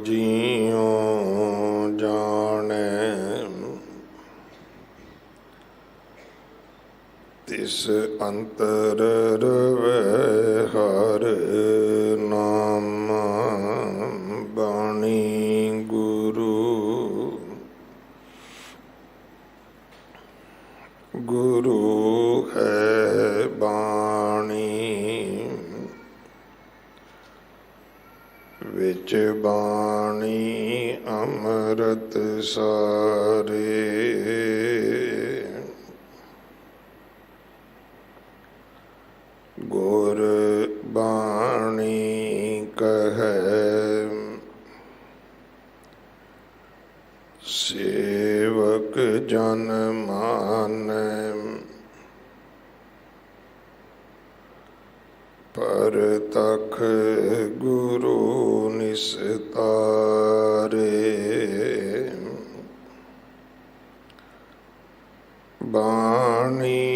ਜਿਉ ਜਾਣੈ ਤਿਸ ਅੰਤਰ ਰਵੈ ਹਰਿ ਨਾਮ ਬਾਣੀ ਗੁਰੂ। ਗੁਰੂ ਹੈ ਬਾਣੀ ਵਿੱਚ ਬਾਣੀ ਅੰਮ੍ਰਿਤ ਸਾਰੇ। ਗੁਰ ਬਾਣੀ ਕਹੈ ਸੇਵਕ ਜਨ ਮਾਨੈ। ਪਰਤਖ ਗੁਰੂ ਨਿਸਤਾਰੇ। ਬਾਣੀ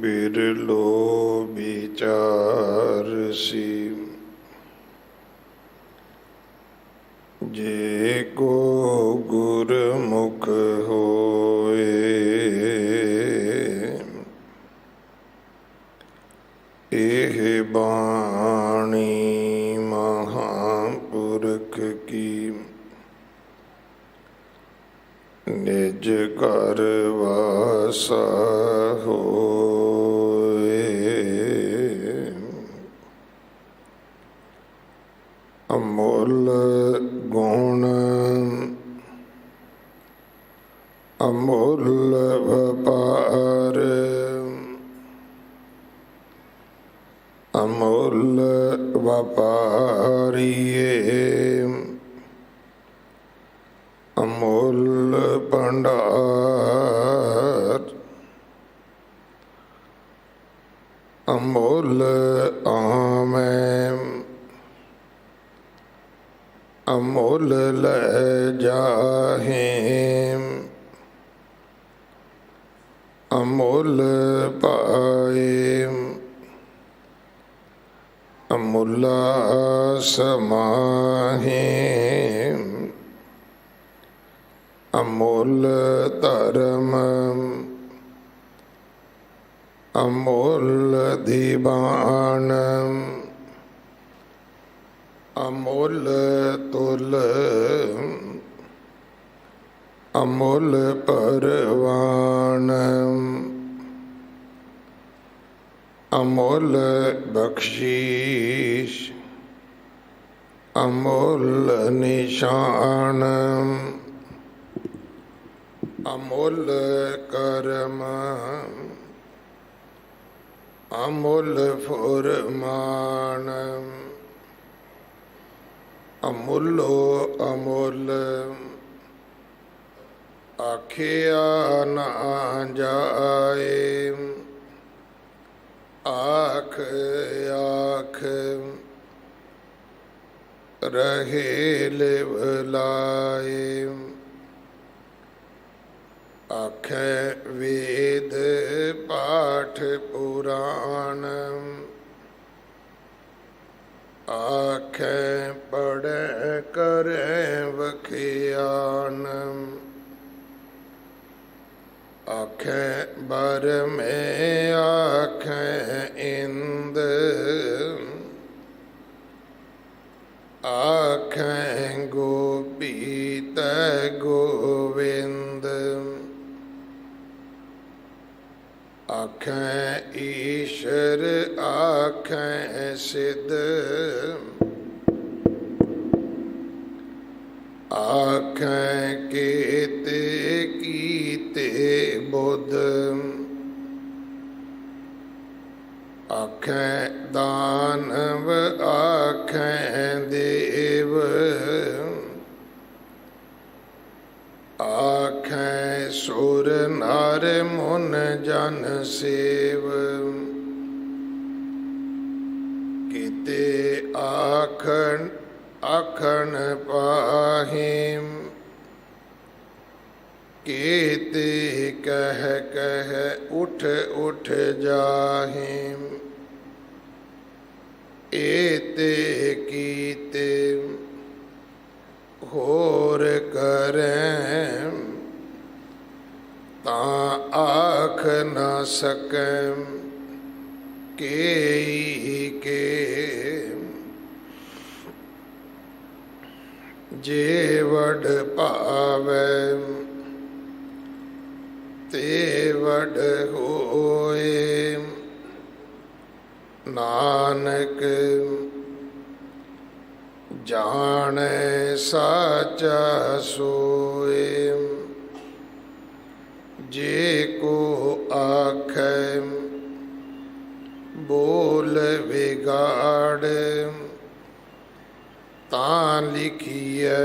ਬਿਰਲੋ ਵਿਚਾਰਸੀ। ਜੇ ਕੋ ਗੁਰਮੁਖ ਹੋਏ ਇਹ ਬਾਣੀ ਮਹਾਂਪੁਰਖ ਕੀ। ਨਿਜ ਘਰ ਵਾਸਾ ਹੋਏ। ਅਮੁੱਲ ਗੁਣ ਅਮੁੱਲ ਵਪਾਰ। ਅਮੁੱਲ ਵਪਾਰੀਏ ਅਮੁੱਲ ਭੰਡਾਰ। ਅਮੁੱਲ ਆਮੈ ਅਮੁੱਲ ਲੈ ਜਾਹੇ। ਅਮੁੱਲ ਪਾਏ ਅਮੁੱਲਾ ਸਮਾਹੇ। ਅਮੁੱਲ ਧਰਮ ਅਮੁੱਲ ਦੀਵਾਨ। ਅਮੁੱਲ ਤੁਲ ਅਮੁੱਲ ਪਰਵਾਨ। ਅਮੁੱਲ ਬਖਸ਼ੀਸ਼ ਅਮੁੱਲ ਨਿਸ਼ਾਨ। ਅਮੁੱਲ ਕਰਮ ਅਮੁੱਲ ਫੁਰਮਾਨ। ਅਮੁੱਲੋ ਅਮੁੱਲ ਆਖਿਆ ਨਾ ਜਾਏ। ਆਖ ਆਖ ਰਹੇ ਲਿਵ ਲਾਏ। ਆਖੈ ਵੇਦ ਪਾਠ ਪੁਰਾਣ। ਆਖੈ ਪੜ੍ਹੈ ਕਰੈ ਵਖਿਆਨ। ਆਖੈ ਬਰ ਮੈਂ ਆਖੈ ਇੰਦ। ਆਖੈ ਗੋਪੀ ਤੈ ਗੋਵਿੰਦ। ਆਖੈ ਈਸ਼ਰ ਆਖੈ ਸਿੱਧ। ਆਖੈ ਕੀਤੇ ਕੀਤੇ ਬੁੱਧ। ਆਖੈ ਦਾਨਵ ਆਖੈ ਦੇਵ। ਆਖੈ ਸੁਰ ਨਰ ਮੁਨ ਜਨ ਸੇਵ। ਕੀਤੇ ਆਖਣ ਆਖਣ ਪਾਹੇ। ਕੀਤੇ ਕਹਿ ਕਹਿ ਉਠ ਉਠ ਜਾਹੇ। एते कीते होर करें ता आख न सकें के जे वड पावे ते वड होए नानक जाने साचा सोए जे को आखे बोल बिगाड़ तां लिखिए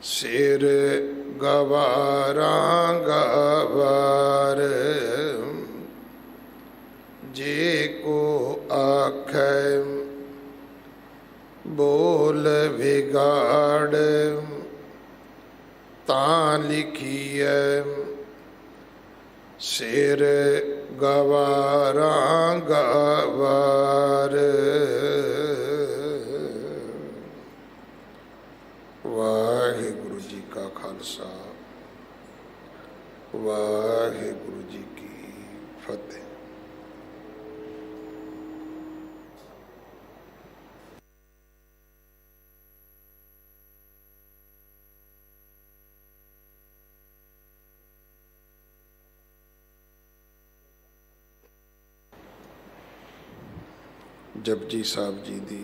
सिर गवारा गवार जे को आखे बोल बिगाड़ तां लिखिए सिर गवारा गवार। वाहिगुरु जी का खालसा वाहिगुरु जी की फतेह। जपजी साहब जी दी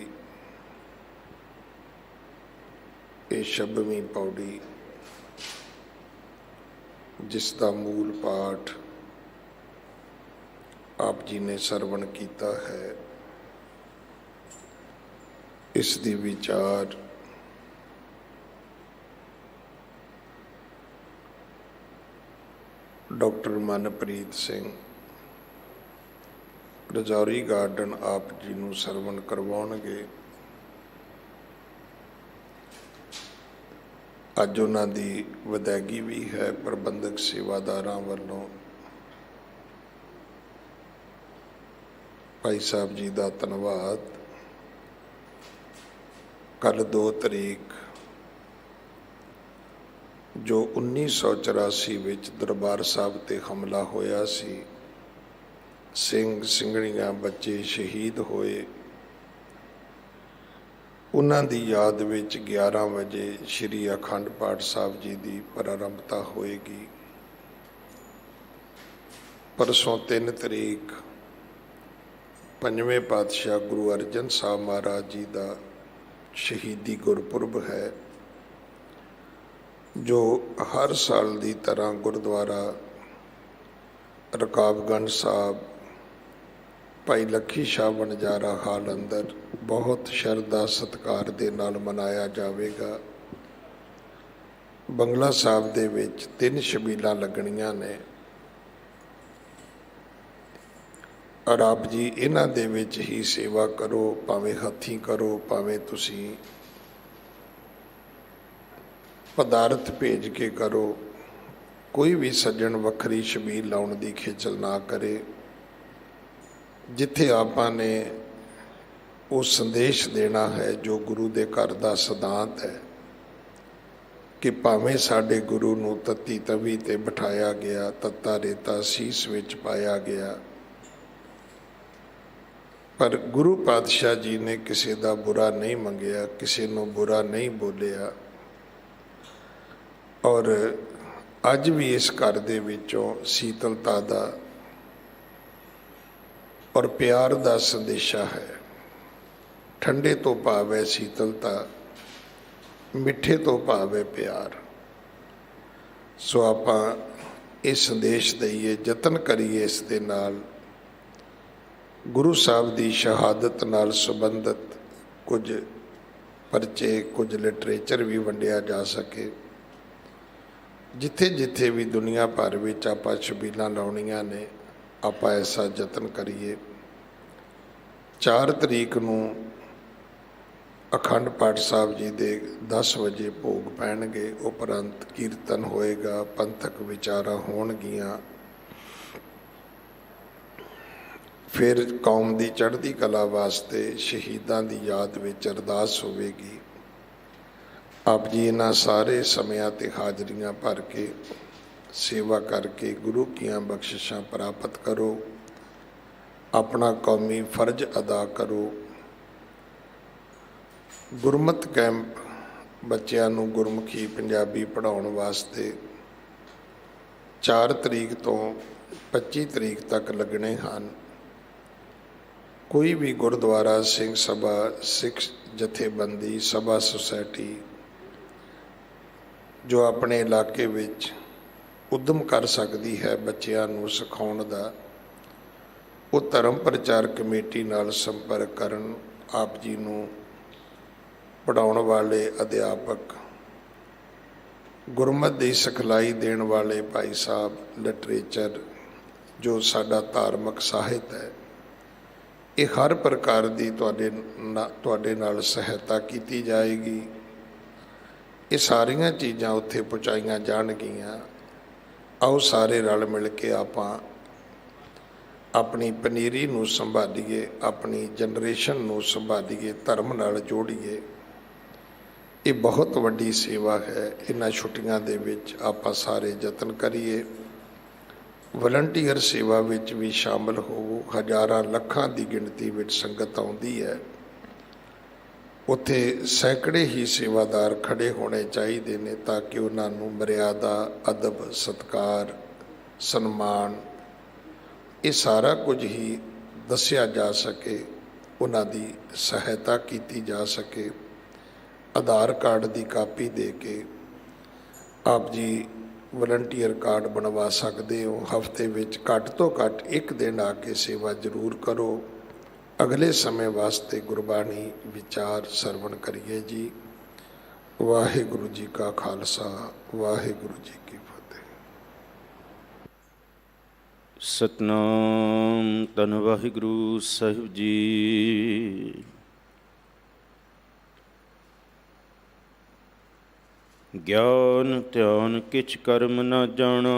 ये 26ਵੀਂ पौड़ी जिसका मूल पाठ आप जी ने सरवण किया है, इस दी विचार डॉक्टर मनप्रीत सिंह रजौरी गार्डन आप जी नूं सरवण करवाउणगे। अज उन्हां दी वदैगी भी है। प्रबंधक सेवादारां वल्लों भाई साहब जी का धन्नवाद। कल 2 तरीक जो 1984 विच दरबार साहब ते हमला होया सी, सिंह ਸਿੰਘਣੀਆਂ बच्चे शहीद होए, उन्हां दी याद विच 11 वजे श्री अखंड पाठ साहब जी की प्रारंभता होएगी। परसों 3 तरीक 5वें पातशाह गुरु अर्जन साहब महाराज जी का शहीदी गुरपुरब है, जो हर साल की तरह गुरुद्वारा रकाबगंज साहब भाई लखी शाह वणजारा हाल अंदर बहुत शरधा सत्कार दे नाल मनाया जाएगा। बंगला साहब दे विच 3 छबीलां लगणियां ने और आप जी इन्हां दे विच ही सेवा करो, भावें हत्थीं करो, भावें तुसीं पदार्थ भेज के करो। कोई भी सज्जन वखरी छबील लाउण दी खिचल ना करे। जिथे आपां ने वो संदेश देना है जो गुरु दे घर दा सिद्धांत है कि भावें साडे गुरु नूं तत्ती तवी ते बिठाया गया, तत्ता रेता सीस विच पाया गया, पर गुरु पातशाह जी ने किसी का बुरा नहीं मंगिया, किसी नूं बुरा नहीं बोलिया। और अज भी इस घर दे विचों शीतलता दा और प्यार दा संदेशा है। ठंडे तो भाव है शीतलता, मिठे तो भाव है प्यार। सो आपां ये संदेश दईए, जतन करिए इस दे नाल गुरु साहब की शहादत नाल संबंधित कुछ परचे, कुछ लिटरेचर भी वंडिया जा सके। जिथे जिथे भी दुनिया भर विच आपां छबीलां लाउणियां ने, आपां ऐसा जतन करिए। 4 तरीक नूं अखंड पाठ साहब जी दे 10 वजे भोग पैणगे, उपरंत कीर्तन होएगा, पंथक विचारां होणगियां, फिर कौम की चढ़ती कला वास्ते शहीदां की याद विच अरदास होवेगी। आप जी इन्हां सारे समयां ते हाजरियां भर के सेवा करके गुरु कियां बख्शिशां प्राप्त करो, अपना कौमी फर्ज अदा करो। गुरमत कैंप बच्चों नूं गुरमुखी पंजाबी पढ़ाउण वास्ते 4 तरीक तो 25 तरीक तक लगने हैं। कोई भी गुरुद्वारा, सिंह सभा, सिख जथेबंदी, सभा सोसाइटी जो अपने इलाके विच उद्यम कर सकती है बच्चों नूं सिखाउण दा, वो धर्म प्रचार कमेटी नाल संपर्क करन। आप जी नूं पढ़ाउण वाले अध्यापक, गुरमत की सिखलाई देण वाले भाई साहब, लिटरेचर जो साडा धार्मिक साहित्य है, ये हर प्रकार की तुहाडे नाल सहायता की जाएगी। ये सारियां चीज़ां उत्थे पहुँचाईयां जाणगियां। आओ सारे रल मिल के आपां अपनी पनीरी नूं संभालीए, अपनी जनरेशन नूं संभालीए, धर्म नाल जोड़ीए। ये बहुत वड्डी सेवा है। इन्हां छुट्टियां दे विच आपां सारे यतन करिए। वलंटीयर सेवा विच भी शामिल होवो। हज़ारां लखां की गिणती विच संगत आउंदी है। उत्थे सैकड़े ही सेवादार खड़े होने चाहिए ने ताकि उन्होंने मर्यादा, अदब, सत्कार, सन्मान ये सारा कुछ ही दसिया जा सके, उन्होंने सहायता की जा सके। आधार कार्ड की कापी दे के आप जी वलंटीयर कार्ड बनवा सकते हो। हफ्ते विच घट तो घट एक दिन आके सेवा जरूर करो। अगले समय वास्ते गुरबाणी विचार सरवण करिए जी। वाहिगुरु जी का खालसा, वाहिगुरु जी की फतेह। सतनाम धन वाहिगुरु साहिब जी। ज्ञान ध्यान किछ कर्म न जाना,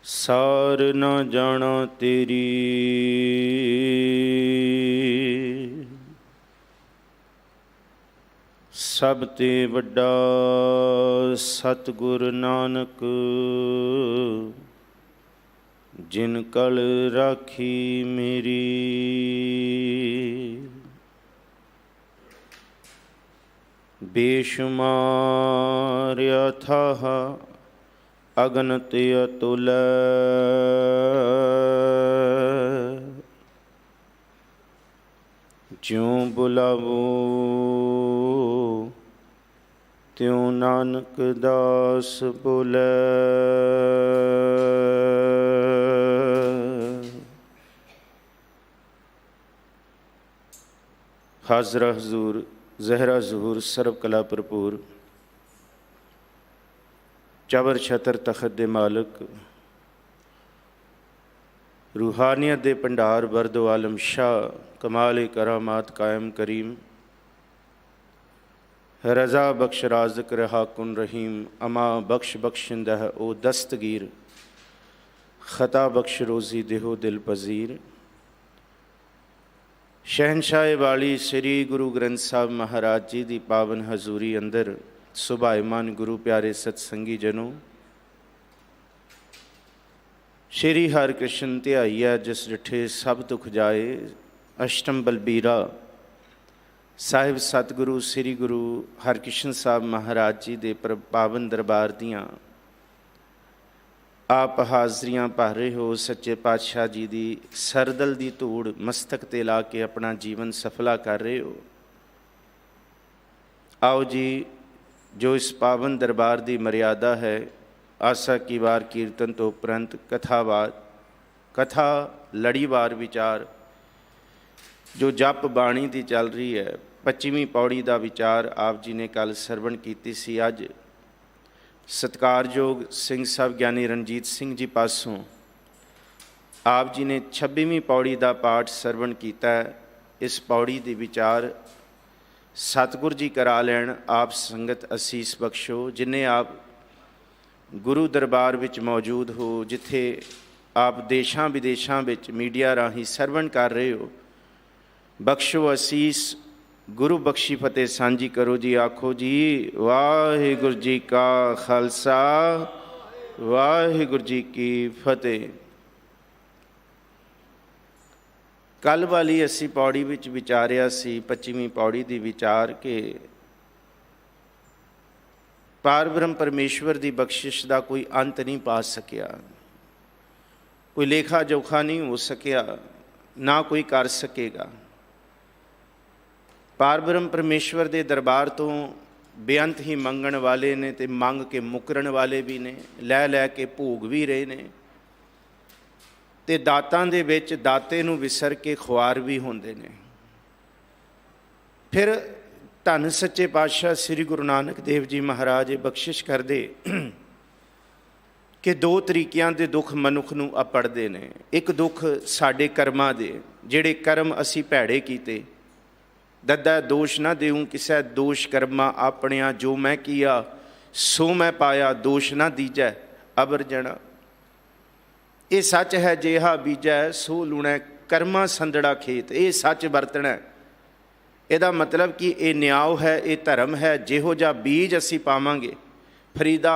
सार न जाना तेरी। सब ते वड्डा सतगुर नानक, जिन कल राखी मेरी। बेशुमार अथाह अगनत अतुल, ज्यों बुलावो त्यों नानक दास बोले। हाजरा हजूर जहरा जहूर सर्व कला भरपूर, चबर छतर तखत दे मालिक, रूहानियत दे भंडार बरदो आलम शाह, कमाल करामात कायम करीम, रज़ा बख्श राज़क रहा कुन रहीम। अमा बख्श बख्शिंदह ओ दस्तगीर, ख़ता बख्श रोज़ी देहो दिल पज़ीर। शहनशाह वाली श्री गुरु ग्रंथ साहब महाराज जी की पावन हजूरी अंदर सुभाईमान गुरु प्यारे सतसंगी जनों, श्री हर कृष्ण ध्याईया जिस डिठे सब दुख जाए। अष्टम बलबीरा साहिब सतगुरु श्री गुरु हरकृष्ण साहब महाराज जी के पावन दरबार दियाँ आप हाजरियां भर रहे हो। सच्चे पातशाह जी की सरदल की धूड़ मस्तक ते ला के अपना जीवन सफला कर रहे हो। आओ जी, जो इस पावन दरबार की मर्यादा है, आसा की वार कीर्तन तो उपरंत कथा लड़ीवार विचार जो जप बाणी की चल रही है, 25वीं पौड़ी का विचार आप जी ने कल सरवण की सी। अज सत्कारयोग सिंह साहब ज्ञानी रणजीत सिंह जी पासों आप जी ने 26वीं पौड़ी का पाठ सरवण किया। इस पौड़ी के विचार सतगुर जी करा लैन। आप संगत असीस बख्शो। जिन्हें आप गुरु दरबार विच मौजूद हो, जिथे आप देशां विदेशां विच मीडिया राही सरवण कर रहे हो, बख्शो असीस, गुरु बख्शी फतेह सांझी करो जी। आखो जी वाहिगुरू जी का खालसा, वाहिगुरू जी की फतेह। कल वाली असी पौड़ी विच विचारिया सी, 25ਵੀਂ पौड़ी दी विचार के पार ब्रह्म परमेश्वर की बख्शिश का कोई अंत नहीं पा सकिया, कोई लेखा जोखा नहीं हो सकिया, ना कोई कर सकेगा। पार ब्रह्म परमेश्वर के दरबार तो बेअंत ही मंगण वाले ने ते मंग के मुकरण वाले भी ने, लै के भोग भी रहे ने, ते दातां दे विच दाते नूं विसर के खुआर भी होंदे ने। फिर धन सच्चे पातशाह श्री गुरु नानक देव जी महाराज बख्शिश करदे कि दो तरीकिਆਂ ਦੇ दुख मनुख नूं अपड़दे ने। एक दुख साडे कर्मां दे, जिहड़े कर्म असी भैड़े कीते, दद्दा दोष ना देऊँ किसै दोष कर्मा अपनिया, जो मैं किया सो मैं पाया, दोष ना दीजै अबर जना। ये सच है जेहा बीजै सो लूणै, कर्मा संदड़ा खेत, ये सच वरतना। ਇਹਦਾ मतलब कि ये न्याव है, ये धर्म है। जिहो जा बीज असी पावांगे, फरीदा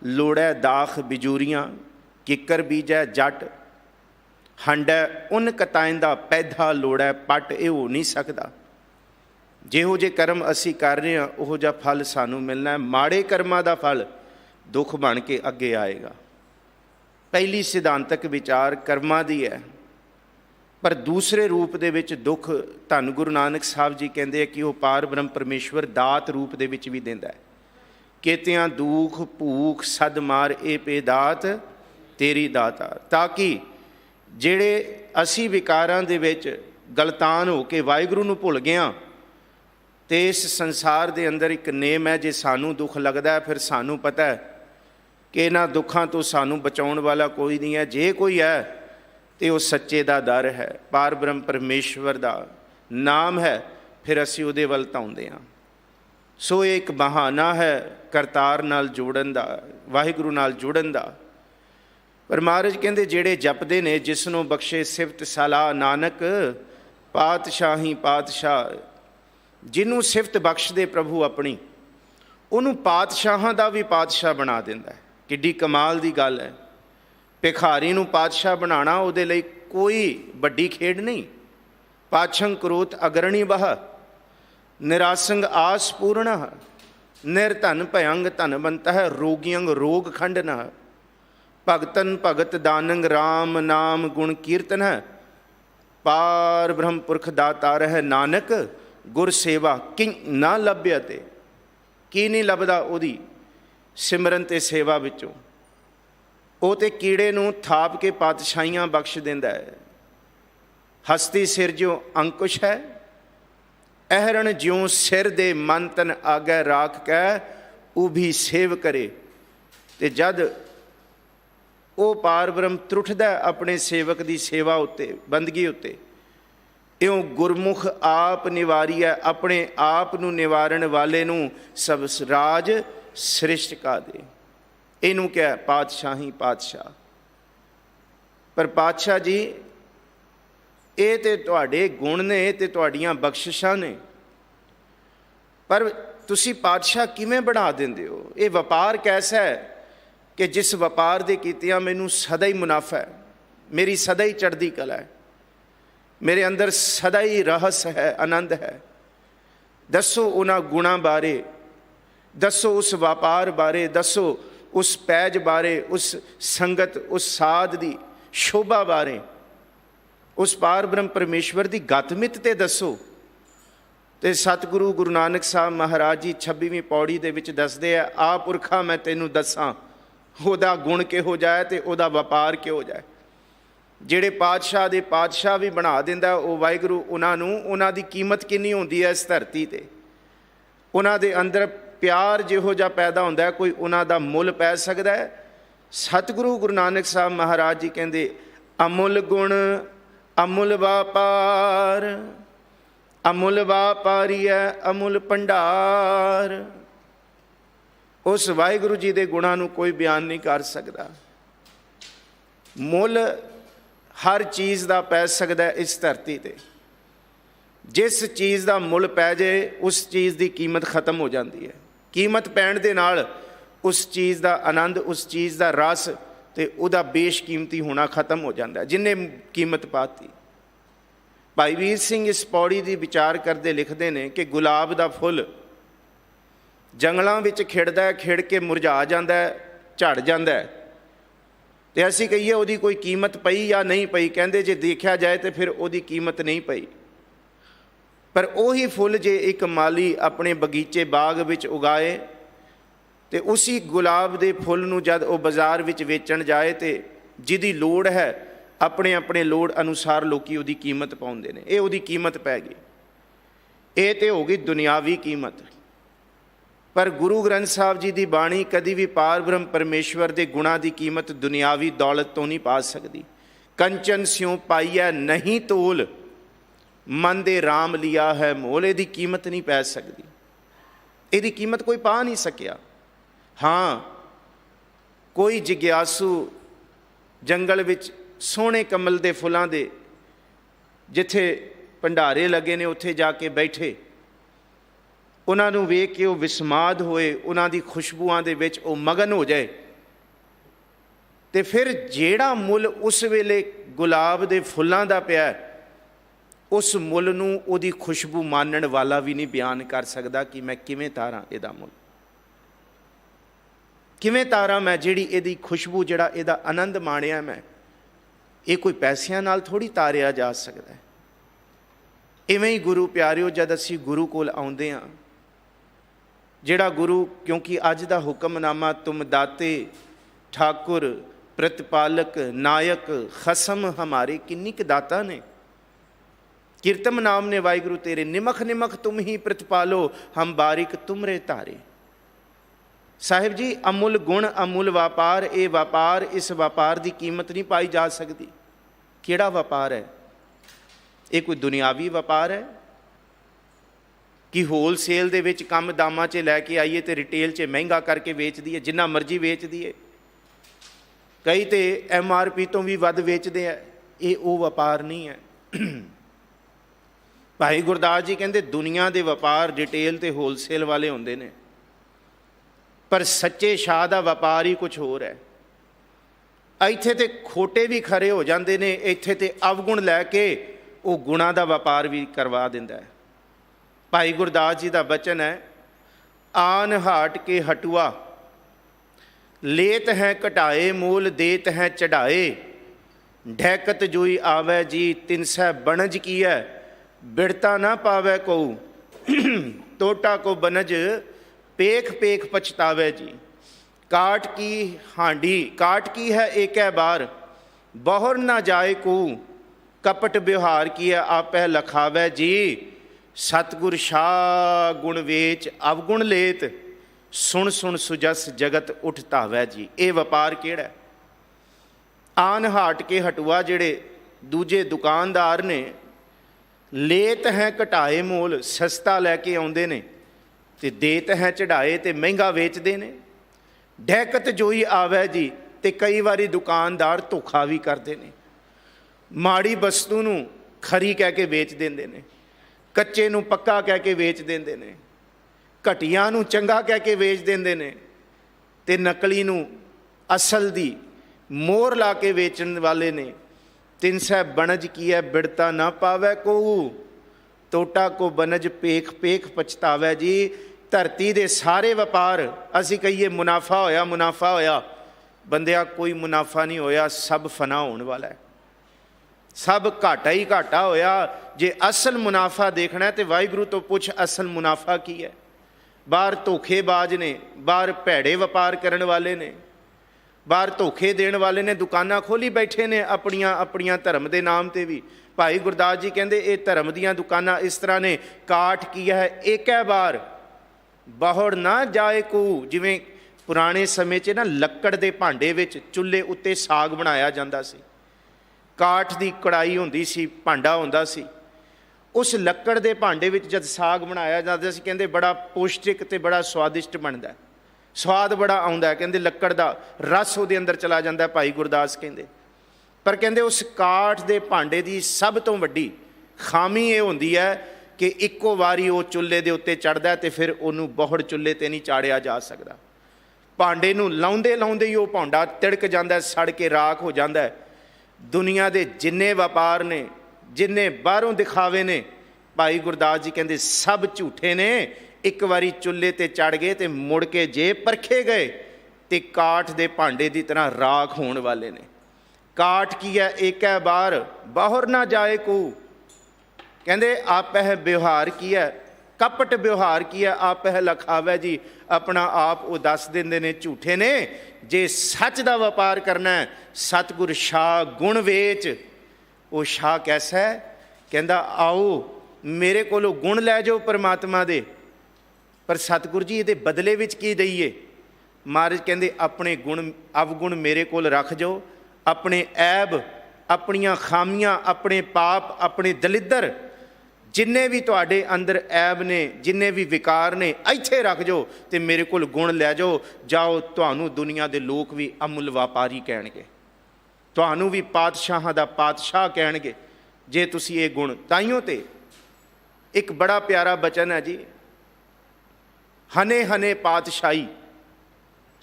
लोड़ै दाख बिजूरियां, किकर बीजै जट, हंडै उन कताइंदा पैदा लोड़ै पट, ये हो नहीं सकता। जिहो जे कर्म असी कर रहे हैं उहो जा फल सानू मिलना है। माड़े कर्मां दा फल दुख बन के अगे आएगा। पहली सिद्धांतक विचार कर्मां दी है, पर दूसरे रूप दे विच दुख धन गुरु नानक साहब जी कहते हैं कि वह पार ब्रह्म परमेश्वर दात रूप दे विच भी देंदा है। केतियां दुख भूख सद मार ए पे दात तेरी दाता, ताकि जेड़े असी विकारां दे विच गलतान हो के वाहिगुरू नूं भुल गए, तो इस संसार दे अंदर एक नेम है, जे सानू दुख लगता है फिर सानू पता है कि इन्हां दुखां तो सानू बचाउण वाला कोई नहीं है। जे कोई है तो वह सच्चे दा दर है, पार ब्रह्म परमेश्वर दा नाम है, फिर असी उहदे वल धाउंदे हां। सो एक बहाना है करतार नाल जोड़न दा, वाहिगुरू नाल जुड़न दा। पर महाराज कहंदे जेड़े जपदे ने, जिसनों बख्शे सिफत सलाह नानक, पातशाही पातशाह। जिन्हों सिफत बख्श दे प्रभु अपनी, उन्होंने पातशाहां दा भी पातशाह बना दिंदा है। किड्डी कमाल दी गल है। भिखारी नूं पातशाह बनाना उहदे लई कोई वड्डी खेड नहीं। पाछंग क्रोध अगरणी बह, निरासंग आस पूर्ण, निर्धन भयंग धनवंत है, रोगियंग रोग खंडन, भगतन भगत दानंग राम नाम गुण कीर्तन है, पार ब्रह्म पुरख दातार है नानक, गुर सेवा कि ना लभ्यते। की नहीं लभदा उहदी सिमरन ते सेवा विचों। वो तो कीड़े नूं थाप के पातशाहियां बख्श दिंदा है। हस्ती सिर जो अंकुश है, अहरण ज्यों सिर दे मन तन आगे राख कै, वो भी सेव करे। ते जद वो पार ब्रह्म त्रुठदा अपने सेवक की सेवा उत्ते, बंदगी उत्ते, इउं गुरमुख आप निवारी है, अपने आप नूं निवारण वाले नूं सब राज सृष्ट का दे। इनू क्या है? पातशाही पातशाह। पर पातशाह जी ये तो तुहाडे गुण ने, ते तुहाडियां बख्शिशां ने, पर तुसी पातशाह किवें बना दिंदे हो? ये वपार कैसा है कि जिस वपार दे कीतियां मैनू सदा ही मुनाफा है, मेरी सदा ही चढ़दी कला है, मेरे अंदर सदा ही रहस्य है, आनंद है। दसो उन्हां गुणां बारे, दसो उस व्यापार बारे, दसो उस पैज बारे, उस संगत, उस साध की शोभा बारे, उस पार ब्रह्म परमेश्वर की गतमित ते दसो। तो सतगुरु गुरु नानक साहब महाराज जी 26वीं पौड़ी दे विच दसदे आ, आ पुरखा मैं तेनू दसां ओहदा गुण किहो जाए ते ओहदा व्यापार किहो जाए। ਜਿਹੜੇ पातशाह दे पातशाह भी बना दिंदा वो वाहिगुरू उन्हां नूं, उन्हां दी कीमत किन्नी हुंदी है इस धरती ते। उन्हां दे अंदर प्यार जिहो जिहा पैदा हुंदा है, कोई उन्हां दा मुल पै सकदा है? सतगुरु गुरु नानक साहब महाराज जी कहंदे अमुल गुण अमुल व्यापार, अमुल व्यापारी है अमुल भंडार। ਉਸ ਵਾਹਿਗੁਰੂ ਜੀ ਦੇ ਗੁਣਾਂ ਨੂੰ ਕੋਈ ਬਿਆਨ ਨਹੀਂ ਕਰ ਸਕਦਾ। ਮੁੱਲ ਹਰ ਚੀਜ਼ ਦਾ ਪੈ ਸਕਦਾ ਇਸ ਧਰਤੀ ਤੇ। ਜਿਸ ਚੀਜ਼ ਦਾ ਮੁੱਲ ਪੈ ਜਾਏ ਉਸ ਚੀਜ਼ ਦੀ ਕੀਮਤ ਖਤਮ ਹੋ ਜਾਂਦੀ ਹੈ। ਕੀਮਤ ਪੈਣ ਦੇ ਨਾਲ ਉਸ ਚੀਜ਼ ਦਾ ਆਨੰਦ, ਉਸ ਚੀਜ਼ ਦਾ ਰਸ ਤੇ ਉਹਦਾ ਬੇਸ਼ਕੀਮਤੀ ਹੋਣਾ ਖਤਮ ਹੋ ਜਾਂਦਾ ਜਿੰਨੇ ਕੀਮਤ ਪਾਤੀ। ਭਾਈ ਵੀਰ ਸਿੰਘ ਇਸ ਪੌੜੀ ਦੀ ਵਿਚਾਰ ਕਰਦੇ ਲਿਖਦੇ ਨੇ ਕਿ ਗੁਲਾਬ ਦਾ ਫੁੱਲ ਜੰਗਲਾਂ ਵਿੱਚ ਖਿੜਦਾ, ਖਿੜ ਕੇ ਮੁਰਝਾ ਜਾਂਦਾ, ਝੜ ਜਾਂਦਾ, ਤੇ ਅਸੀਂ ਕਹੀਏ ਉਹਦੀ ਕੋਈ ਕੀਮਤ ਪਈ ਜਾਂ ਨਹੀਂ ਪਈ। ਕਹਿੰਦੇ ਜੇ ਦੇਖਿਆ ਜਾਏ ਤੇ ਫਿਰ ਉਹਦੀ ਕੀਮਤ ਨਹੀਂ ਪਈ। ਪਰ ਉਹੀ ਫੁੱਲ ਜੇ ਇੱਕ ਮਾਲੀ ਆਪਣੇ ਬਗੀਚੇ ਬਾਗ ਵਿੱਚ ਉਗਾਏ ਤੇ ਉਸੀ ਗੁਲਾਬ ਦੇ ਫੁੱਲ ਨੂੰ ਜਦ ਉਹ ਬਾਜ਼ਾਰ ਵਿੱਚ ਵੇਚਣ ਜਾਏ ਤੇ ਜਿਹਦੀ ਲੋੜ ਹੈ ਆਪਣੇ ਆਪਣੇ ਲੋੜ ਅਨੁਸਾਰ ਲੋਕੀ ਉਹਦੀ ਕੀਮਤ ਪਾਉਂਦੇ ਨੇ। ਇਹ ਉਹਦੀ ਕੀਮਤ ਪੈ ਗਈ। ਇਹ ਤੇ ਹੋ ਗਈ ਦੁਨਿਆਵੀ ਕੀਮਤ। ਪਰ ਗੁਰੂ ਗ੍ਰੰਥ ਸਾਹਿਬ ਜੀ ਦੀ ਬਾਣੀ ਕਦੀ ਵੀ ਪਾਰ ਬ੍ਰਹਮ ਪਰਮੇਸ਼ਵਰ ਦੇ ਗੁਣਾਂ ਦੀ ਕੀਮਤ ਦੁਨਿਆਵੀ ਦੌਲਤ ਤੋਂ ਨਹੀਂ ਪਾ ਸਕਦੀ। ਕੰਚਨ ਸਿਉ ਪਾਈਐ ਨਹੀਂ ਤੋਲ, ਮਨ ਦੇ ਰਾਮ ਲਿਆ ਹੈ ਮੋਲ। ਇਹਦੀ ਕੀਮਤ ਨਹੀਂ ਪੈ ਸਕਦੀ, ਇਹਦੀ ਕੀਮਤ ਕੋਈ ਪਾ ਨਹੀਂ ਸਕਿਆ। ਹਾਂ, ਕੋਈ ਜਿਗਿਆਸੂ ਜੰਗਲ ਵਿੱਚ ਸੋਹਣੇ ਕਮਲ ਦੇ ਫੁੱਲਾਂ ਦੇ ਜਿੱਥੇ ਭੰਡਾਰੇ ਲੱਗੇ ਨੇ ਉੱਥੇ ਜਾ ਕੇ ਬੈਠੇ, ਉਹਨਾਂ ਨੂੰ ਵੇਖ ਕੇ ਉਹ ਵਿਸਮਾਦ ਹੋਏ, ਉਹਨਾਂ ਦੀ ਖੁਸ਼ਬੂਆਂ ਦੇ ਵਿੱਚ ਉਹ ਮਗਨ ਹੋ ਜਾਏ, ਤੇ ਫਿਰ ਜਿਹੜਾ ਮੁੱਲ ਉਸ ਵੇਲੇ ਗੁਲਾਬ ਦੇ ਫੁੱਲਾਂ ਦਾ ਪਿਆ, ਉਸ ਮੁੱਲ ਨੂੰ ਉਹਦੀ ਖੁਸ਼ਬੂ ਮਾਨਣ ਵਾਲਾ ਵੀ ਨਹੀਂ ਬਿਆਨ ਕਰ ਸਕਦਾ ਕਿ ਮੈਂ ਕਿਵੇਂ ਤਾਰਾਂ ਇਹਦਾ ਮੁੱਲ, ਕਿਵੇਂ ਤਾਰਾਂ ਮੈਂ ਜਿਹੜੀ ਇਹਦੀ ਖੁਸ਼ਬੂ, ਜਿਹੜਾ ਇਹਦਾ ਆਨੰਦ ਮਾਣਿਆ ਮੈਂ। ਇਹ ਕੋਈ ਪੈਸਿਆਂ ਨਾਲ ਥੋੜ੍ਹੀ ਤਾਰਿਆ ਜਾ ਸਕਦਾ। ਇਵੇਂ ਹੀ ਗੁਰੂ ਪਿਆਰਿਓ, ਜਦ ਅਸੀਂ ਗੁਰੂ ਕੋਲ ਆਉਂਦੇ ਹਾਂ, ਜਿਹੜਾ ਗੁਰੂ, ਕਿਉਂਕਿ ਅੱਜ ਦਾ ਹੁਕਮਨਾਮਾ ਤੁਮ ਦਾਤੇ ਠਾਕੁਰ ਪ੍ਰਤਪਾਲਕ ਨਾਇਕ ਖਸਮ ਹਮਾਰੇ, ਕਿੰਨੀ ਕੁ ਦਾਤਾ ਨੇ। ਕੀਰਤਮ ਨਾਮ ਨੇ ਵਾਹਿਗੁਰੂ ਤੇਰੇ, ਨਿਮਖ ਨਿਮਖ ਤੁਮ ਹੀ ਪ੍ਰਤਪਾਲੋ ਹਮ ਬਾਰਿਕ ਤੁਮਰੇ ਤਾਰੇ। ਸਾਹਿਬ ਜੀ, ਅਮੁੱਲ ਗੁਣ ਅਮੁੱਲ ਵਪਾਰ, ਇਹ ਵਪਾਰ, ਇਸ ਵਪਾਰ ਦੀ ਕੀਮਤ ਨਹੀਂ ਪਾਈ ਜਾ ਸਕਦੀ। ਕਿਹੜਾ ਵਪਾਰ ਹੈ ਇਹ? ਕੋਈ ਦੁਨਿਆਵੀ ਵਪਾਰ ਹੈ ਕਿ ਹੋਲਸੇਲ ਦੇ ਵਿੱਚ ਕੰਮ ਦਾਮਾਂ 'ਚ ਲੈ ਕੇ ਆਈਏ ਤੇ ਰਿਟੇਲ 'ਚ ਮਹਿੰਗਾ ਕਰਕੇ ਵੇਚ ਦਈਏ, ਜਿੰਨਾ ਮਰਜ਼ੀ ਵੇਚ ਦਈਏ। ਕਈ ਤੇ MRP ਤੋਂ ਵੀ ਵੱਧ ਵੇਚਦੇ ਆ। ਇਹ ਉਹ ਵਪਾਰ ਨਹੀਂ ਹੈ। ਭਾਈ ਗੁਰਦਾਸ ਜੀ ਕਹਿੰਦੇ ਦੁਨੀਆ ਦੇ ਵਪਾਰ ਰਿਟੇਲ ਤੇ ਹੋਲਸੇਲ ਵਾਲੇ ਹੁੰਦੇ ਨੇ, ਪਰ ਸੱਚੇ ਸ਼ਾਹ ਦਾ ਵਪਾਰ ਹੀ ਕੁਝ ਹੋਰ ਹੈ। ਇੱਥੇ ਤੇ ਖੋਟੇ ਵੀ ਖਰੇ ਹੋ ਜਾਂਦੇ ਨੇ, ਇੱਥੇ ਤੇ ਅਵਗੁਣ ਲੈ ਕੇ ਉਹ ਗੁਣਾਂ ਦਾ ਵਪਾਰ ਵੀ ਕਰਵਾ ਦਿੰਦਾ ਹੈ। ਭਾਈ ਗੁਰਦਾਸ ਜੀ ਦਾ ਬਚਨ ਹੈ, ਆਨ ਹਾਟ ਕੇ ਹਟੂਆ ਲੇਤ ਹੈ ਘਟਾਏ, ਮੂਲ ਦੇਤ ਹੈ ਚੜਾਏ, ਢੈਕਤ ਜੋਈ ਆਵੈ ਜੀ ਤਿਨਸੈ ਬਣਜ ਕੀਐ, ਬਿੜਤਾ ਨਾ ਪਾਵੈ ਕਉ, ਟੋਟਾ ਕੋ ਬਨਜ पेख पेख पछतावे जी। काट की हांडी काट की है एकै बार, बहुर ना जाए को, कपट व्यवहार किया आपै लखावै जी, सतगुर शाह गुण वेच अवगुण लेत, सुन सुन सुजस जगत उठ धावै जी। ये वपार केड़ा? आन हाट के हटुआ जेड़े दूजे दुकानदार ने, लेत है घटाए मोल, सस्ता लैके आउंदे ने ਤੇ ਦੇਤ ਹੈ ਚੜਾਏ, ਤੇ ਮਹਿੰਗਾ ਵੇਚਦੇ ਨੇ। ਢੈਕਤ ਜੋਈ ਆਵੈ ਜੀ, ਤੇ ਕਈ ਵਾਰੀ ਦੁਕਾਨਦਾਰ ਧੋਖਾ ਵੀ ਕਰਦੇ ਨੇ। ਮਾੜੀ ਵਸਤੂ ਨੂੰ ਖਰੀ ਕਹਿ ਕੇ ਵੇਚ ਦਿੰਦੇ ਨੇ, ਕੱਚੇ ਨੂੰ ਪੱਕਾ ਕਹਿ ਕੇ ਵੇਚ ਦਿੰਦੇ ਨੇ, ਘਟੀਆਂ ਨੂੰ ਚੰਗਾ ਕਹਿ ਕੇ ਵੇਚ ਦਿੰਦੇ ਨੇ, ਤੇ ਨਕਲੀ ਨੂੰ ਅਸਲ ਦੀ ਮੋਹਰ ਲਾ ਕੇ ਵੇਚਣ ਵਾਲੇ ਨੇ। ਤਿਨਸੈ ਬਣਜ ਕੀ ਹੈ ਬਿੜਤਾ ਨਾ ਪਾਵੈ ਕੋ, ਟੋਟਾ ਕੋ ਬਨਜ ਪੇਖ ਪੇਖ ਪਛਤਾਵੈ ਜੀ। ਧਰਤੀ ਦੇ ਸਾਰੇ ਵਪਾਰ ਅਸੀਂ ਕਹੀਏ ਮੁਨਾਫਾ ਹੋਇਆ, ਮੁਨਾਫਾ ਹੋਇਆ, ਬੰਦਿਆ ਕੋਈ ਮੁਨਾਫਾ ਨਹੀਂ ਹੋਇਆ, ਸਭ ਫਨਾ ਹੋਣ ਵਾਲਾ ਹੈ, ਸਭ ਘਾਟਾ ਹੀ ਘਾਟਾ ਹੋਇਆ। ਜੇ ਅਸਲ ਮੁਨਾਫਾ ਦੇਖਣਾ ਤੇ ਵਾਹਿਗੁਰੂ ਤੋਂ ਪੁੱਛ, ਅਸਲ ਮੁਨਾਫਾ ਕੀ ਹੈ? ਬਾਹਰ ਧੋਖੇਬਾਜ਼ ਨੇ, ਬਾਹਰ ਭੈੜੇ ਵਪਾਰ ਕਰਨ ਵਾਲੇ ਨੇ, ਬਾਹਰ ਧੋਖੇ ਦੇਣ ਵਾਲੇ ਨੇ, ਦੁਕਾਨਾਂ ਖੋਲ੍ਹੀ ਬੈਠੇ ਨੇ ਆਪਣੀਆਂ ਆਪਣੀਆਂ ਧਰਮ ਦੇ ਨਾਮ 'ਤੇ ਵੀ। ਭਾਈ ਗੁਰਦਾਸ ਜੀ ਕਹਿੰਦੇ ਇਹ ਧਰਮ ਦੀਆਂ ਦੁਕਾਨਾਂ ਇਸ ਤਰ੍ਹਾਂ ਨੇ, ਕਾਟ ਕੀ ਹੈ ਏਕੈ ਬਾਰ, ਬਹੁੜ ਨਾ ਜਾਏ ਕੋ। ਜਿਵੇਂ ਪੁਰਾਣੇ ਸਮੇਂ 'ਚ ਨਾ ਲੱਕੜ ਦੇ ਭਾਂਡੇ ਵਿੱਚ ਚੁੱਲ੍ਹੇ ਉੱਤੇ ਸਾਗ ਬਣਾਇਆ ਜਾਂਦਾ ਸੀ, ਕਾਠ ਦੀ ਕੜਾਈ ਹੁੰਦੀ ਸੀ, ਭਾਂਡਾ ਹੁੰਦਾ ਸੀ, ਉਸ ਲੱਕੜ ਦੇ ਭਾਂਡੇ ਵਿੱਚ ਜਦ ਸਾਗ ਬਣਾਇਆ ਜਾਂਦਾ ਸੀ, ਕਹਿੰਦੇ ਬੜਾ ਪੌਸ਼ਟਿਕ ਅਤੇ ਬੜਾ ਸਵਾਦਿਸ਼ਟ ਬਣਦਾ। स्वाद बड़ा आउंदा है, कहते लक्कड़ का रस वो अंदर चला जाता है। भाई गुरदास कहते पर कहते उस काठ के भांडे की सब तो वड्डी खामी ये होंदी है कि इक्को वारी वो चुल्हे के उत्ते चढ़दा है तो फिर उन्होंने बहुड़ चुल्हे ते नहीं चाड़िया जा सकता। भांडे नूं लाउंदे लाउंदे ही वो भांडा तिड़क जाता है, सड़ के राख हो जाता है। दुनिया के जिन्ने व्यापार ने, जिन्ने बाहरों दिखावे ने, भाई गुरदास जी कहते सब झूठे ने। एक बारी चुल्हे ते चढ़ गए तो मुड़ के जे परखे गए तो काठ के भांडे की तरह राख होने वाले ने। काठ की है एक है बार बाहर ना जाए को, कहते आप है व्यवहार की है, कपट व्यवहार की है, आप है लखावे जी अपना आप वो दस देंदे ने झूठे ने। जे सच का व्यापार करना है सतगुर शाह गुण वेच। वो शाह कैसा है, कहता आओ मेरे कोलों गुण लै जाओ परमात्मा दे, पर सतगुर जी ये बदले विच की दईए। महाराज कहते अपने गुण अवगुण मेरे कोल रख जाओ, अपने ऐब अपनियां खामियां अपने पाप अपने दलिद्र जिन्ने भी तुहाडे अंदर ऐब ने जिन्ने भी विकार ने इत्थे रख जाओ तो मेरे कोल गुण लै जाओ। जाओ तुहानू दुनिया के लोग भी अमुल व्यापारी कहणगे, तुहानू भी पातशाहां दा पातशाह कहणगे जे तुसी ये गुण। ताइयों ते एक बड़ा प्यारा बचन है जी, हने हने पातशाही।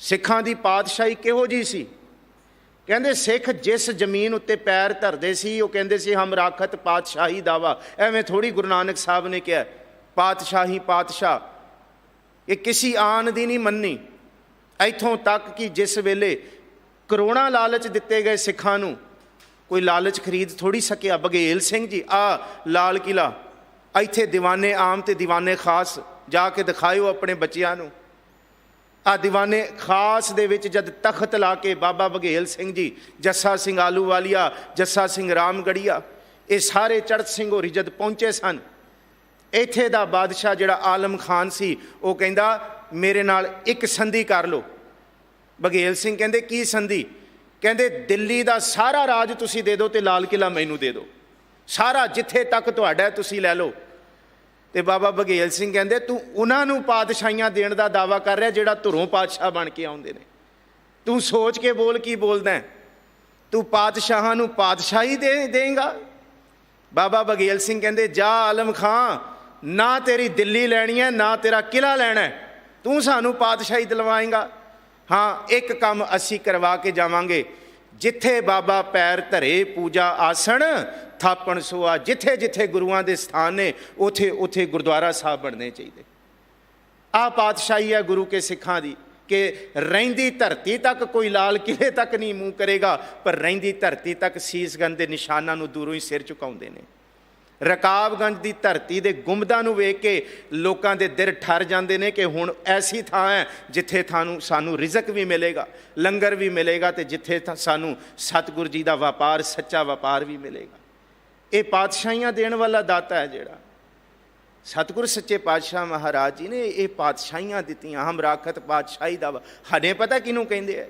सिखां दी पातशाही किहो जी सी, कहते सिख जिस जमीन उत्ते पैर धरते सी वो कहते सी हम राखत पातशाही दावा। एवें थोड़ी गुरु नानक साहब ने कहा पातशाही पातशाह, ये किसी आन दी नहीं मननी। इत्थों तक कि जिस वेले करोड़ां लालच दिते गए सिखां नूं, कोई लालच खरीद थोड़ी सकिया। बघेल सिंह जी आ लाल किला इत्थे दीवाने आम ते दीवाने खास जाके दिखाओ अपने बच्चियां नूं। आ दीवाने खास दे विच जद तख्त ला के बाबा बघेल सिंह जी, जस्सा सिंह आलूवालिया, जस्सा सिंह रामगढ़िया, ये सारे चढ़त सिंह होरी जद पहुँचे सन, इत्थे दा बादशाह जिहड़ा आलम खान सी वो कहंदा मेरे नाल एक संधि कर लो। बघेल सिंह कहंदे की संधि, कहंदे दिल्ली दा सारा राज तुसी दे दो ते लाल किला मैनू दे दो, सारा जिथे तक तुहाडा तुसी लै लो। तो बाबा बघेल सिंह कहते तू उन्होंने पातशाहियां देने का दावा कर रहा जिहड़ा धुरों पातशाह बन के आउंदे ने। तू सोच के बोल की बोलदा है, तू पातशाहां नूं पातशाही देंगा। बाबा बघेल सिंह कहते जा आलम खां, ना तेरी दिल्ली लैनी है ना तेरा किला लैना है, तू सानू पातशाही दिलवाएगा। हाँ एक काम असी करवा के जावांगे, जिथे बाबा पैर धरे पूजा आसन थापण सोआ। जिथे जिथे गुरुआं दे स्थान ने उथे उथे गुरुद्वारा साहब बनने चाहिए। आ पातशाही है गुरु के सिखां दी कि रहिंदी धरती तक कोई लाल किले तक नहीं मूँह करेगा, पर रहिंदी धरती तक सीसगंज के निशानां नूं दूरों ही सिर झुकाउंदे ने। रकाबगंज की धरती के गुंबदां नूं वेख के लोगों के दिल ठर जाते हैं कि हुण ऐसी थां है जिथे सानू रिजक भी मिलेगा, लंगर भी मिलेगा, तो जिथे सानू सतगुर जी का व्यापार सच्चा व्यापार भी मिलेगा। ये पातशाहियां देने वाला दाता है जिहड़ा सतगुर सच्चे पातशाह महाराज जी ने ये पातशाहियां दित्तियां। हम राखत पातशाही दावा। हने पता किनू कहंदे है,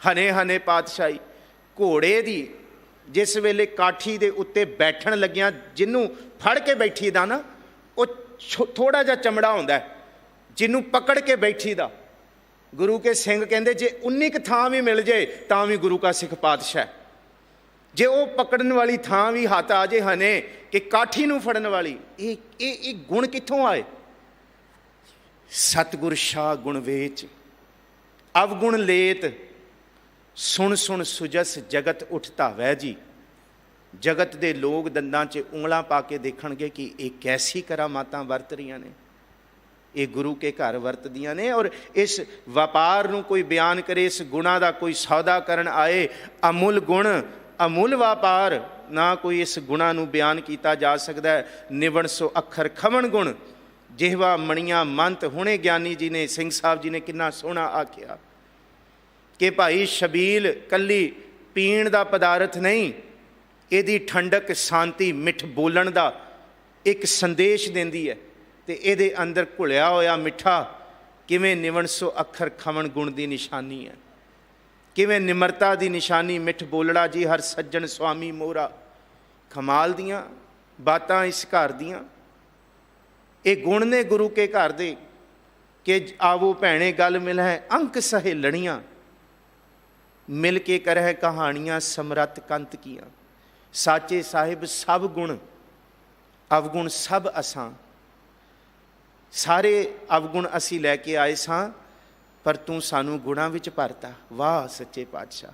हने हने पातशाही घोड़े दी जिस वेले काठी दे उत्ते बैठण लग्या जिन्नू फड़ के बैठी दा ना वो थोड़ा जा चमड़ा होंदा है, जिन्नू पकड़ के बैठी दा गुरु के सिंह कहंदे जे 19 थां भी मिल जाए तां भी गुरु का सिख पातशाह। जे वो पकड़न वाली थां भी हाथ आ जाए हने कि काठी नूं फड़न वाली, ये गुण कित्थों आए। सतगुर शाह गुण वेच अवगुण लेत, सुन सुन सुजस जगत उठ धावै जी। जगत दे लोग दंदां च उंगलां पा के देखणगे कि ये कैसी करामातां वरत रहीआं ने, ये गुरु के घर वरतदियां ने। और इस व्यापार नूं कोई बयान करे, इस गुणा का कोई सौदा करन आए, अमुल गुण अमुल व्यापार ना कोई इस गुणा नूं बयान किया जा सकता है। निवण सो अखर खवण गुण, जिहवा मणियां मंत। हुणे ज्ञानी जी ने सिंह साहब जी ने कितना सोहना आख्या कि भाई शबील कली पीण का पदार्थ नहीं, यदी ठंडक शांति मिठ बोलन का एक संदेश देंदी है। तो ये अंदर घुलिया होया मिठा किवें निवण सो अखर खवण गुण की निशानी है, किवें निमरता की निशानी मिठ बोलड़ा जी हर सज्जन स्वामी मोरा। कमाल दियाँ बातां इस घर दियाँ, ये गुण ने गुरु के घर दे। कि आवो भैणे गल मिल है अंक सहेलणियाँ, मिल के करह कहानियाँ समरत कंत कियाँ। साचे साहिब सब गुण अवगुण सब असां, सारे अवगुण असी लैके आए सां, पर तू सानू गुणां विच भरता। वाह सच्चे पातशाह।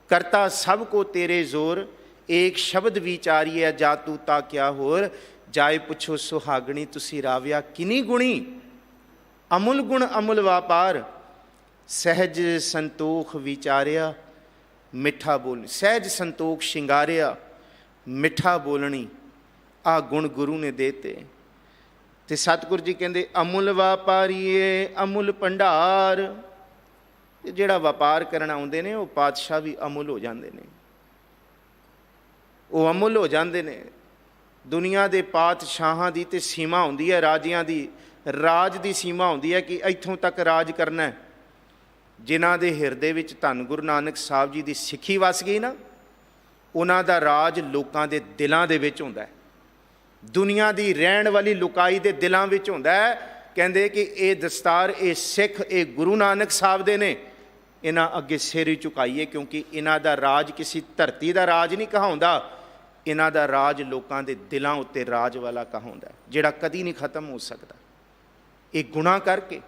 करता सब को तेरे जोर, एक शब्द विचारिए जा तू ता क्या होर। जाए पुछो सुहागणी तुसी राविया किनी गुणी, अमुल गुण अमुल व्यापार। सहज संतोख विचारिया मिठा बोल, सहज संतोख शिंगारिया मिठा बोलनी, आ गुण गुरु ने देते। ते सतगुरु जी कहते अमुल व्यापारीए अमुल भंडार। जिहड़ा व्यापार करना आउंदे ने वो पातशाह भी अमुल हो जाते हैं, वो अमुल हो जाते हैं। दुनिया के पातशाहां की तो सीमा होंदी है, राजियां की राज की सीमा होंदी है कि इत्थों तक राज करना है। जिन्हां दे हिरदे विच धन गुरु नानक साहब जी की सिੱਖੀ वस गई ना, उन्हां दा राज लोकां दे दिलां दे विच हुंदा है। दुनिया की रहन वाली लुकाई दे दिलां विच हुंदा है। कहंदे कि ये दस्तार ये सिख ये गुरु नानक साहब दे ने, इन्हां अगे सिर ही झुकाइए, क्योंकि इन्हां दा राज किसी धरती का राज नहीं कहाउंदा, इन्हां दा राज लोकां दे दिलां उत्ते राज वाला कहाउंदा, जिहड़ा कदी नहीं खत्म हो सकता। ये गुणा करके,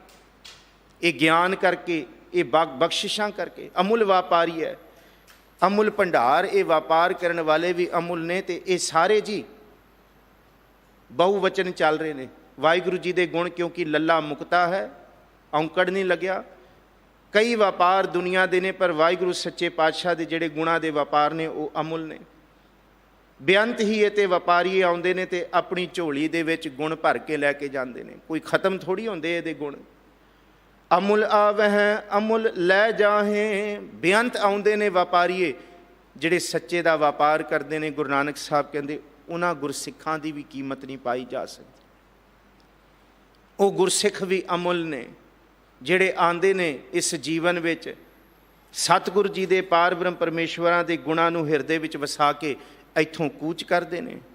ये ज्ञान करके, ये बख्शिशां करके अमुल व्यापारी है, अमुल भंडार। ये व्यापार करने वाले भी अमुल ने, ते ये सारे जी बहुवचन चल रहे हैं। वाहिगुरु जी दे गुण, क्योंकि लल्ला मुक्ता है, औंकड़ नहीं लग्या। कई व्यापार दुनिया दे ने, पर वाहिगुरु सच्चे पातशाह दे जिहड़े गुणां दे व्यापार ने वो अमुल ने। बेअंत ही ये ते व्यापारी आउंदे ने ते अपनी झोली दे विच गुण भर के लैके जांदे ने, कोई खत्म थोड़ी होंदे इहदे गुण। अमुल आवह अमुल लै जाहें, बेअंत आउंदे ने व्यापारी जिहड़े सच्चे दा व्यापार करते हैं। गुरु नानक साहब कहंदे उन्हां गुरसिखां दी भी कीमत नहीं पाई जा सकती। वो गुरसिख भी अमुल ने, जिहड़े आंदे ने इस जीवन विच सतगुरु जी दे पार ब्रह्म परमेश्वरां दे गुणां नूं हिरदे विच वसा के इत्थों कूच करते हैं।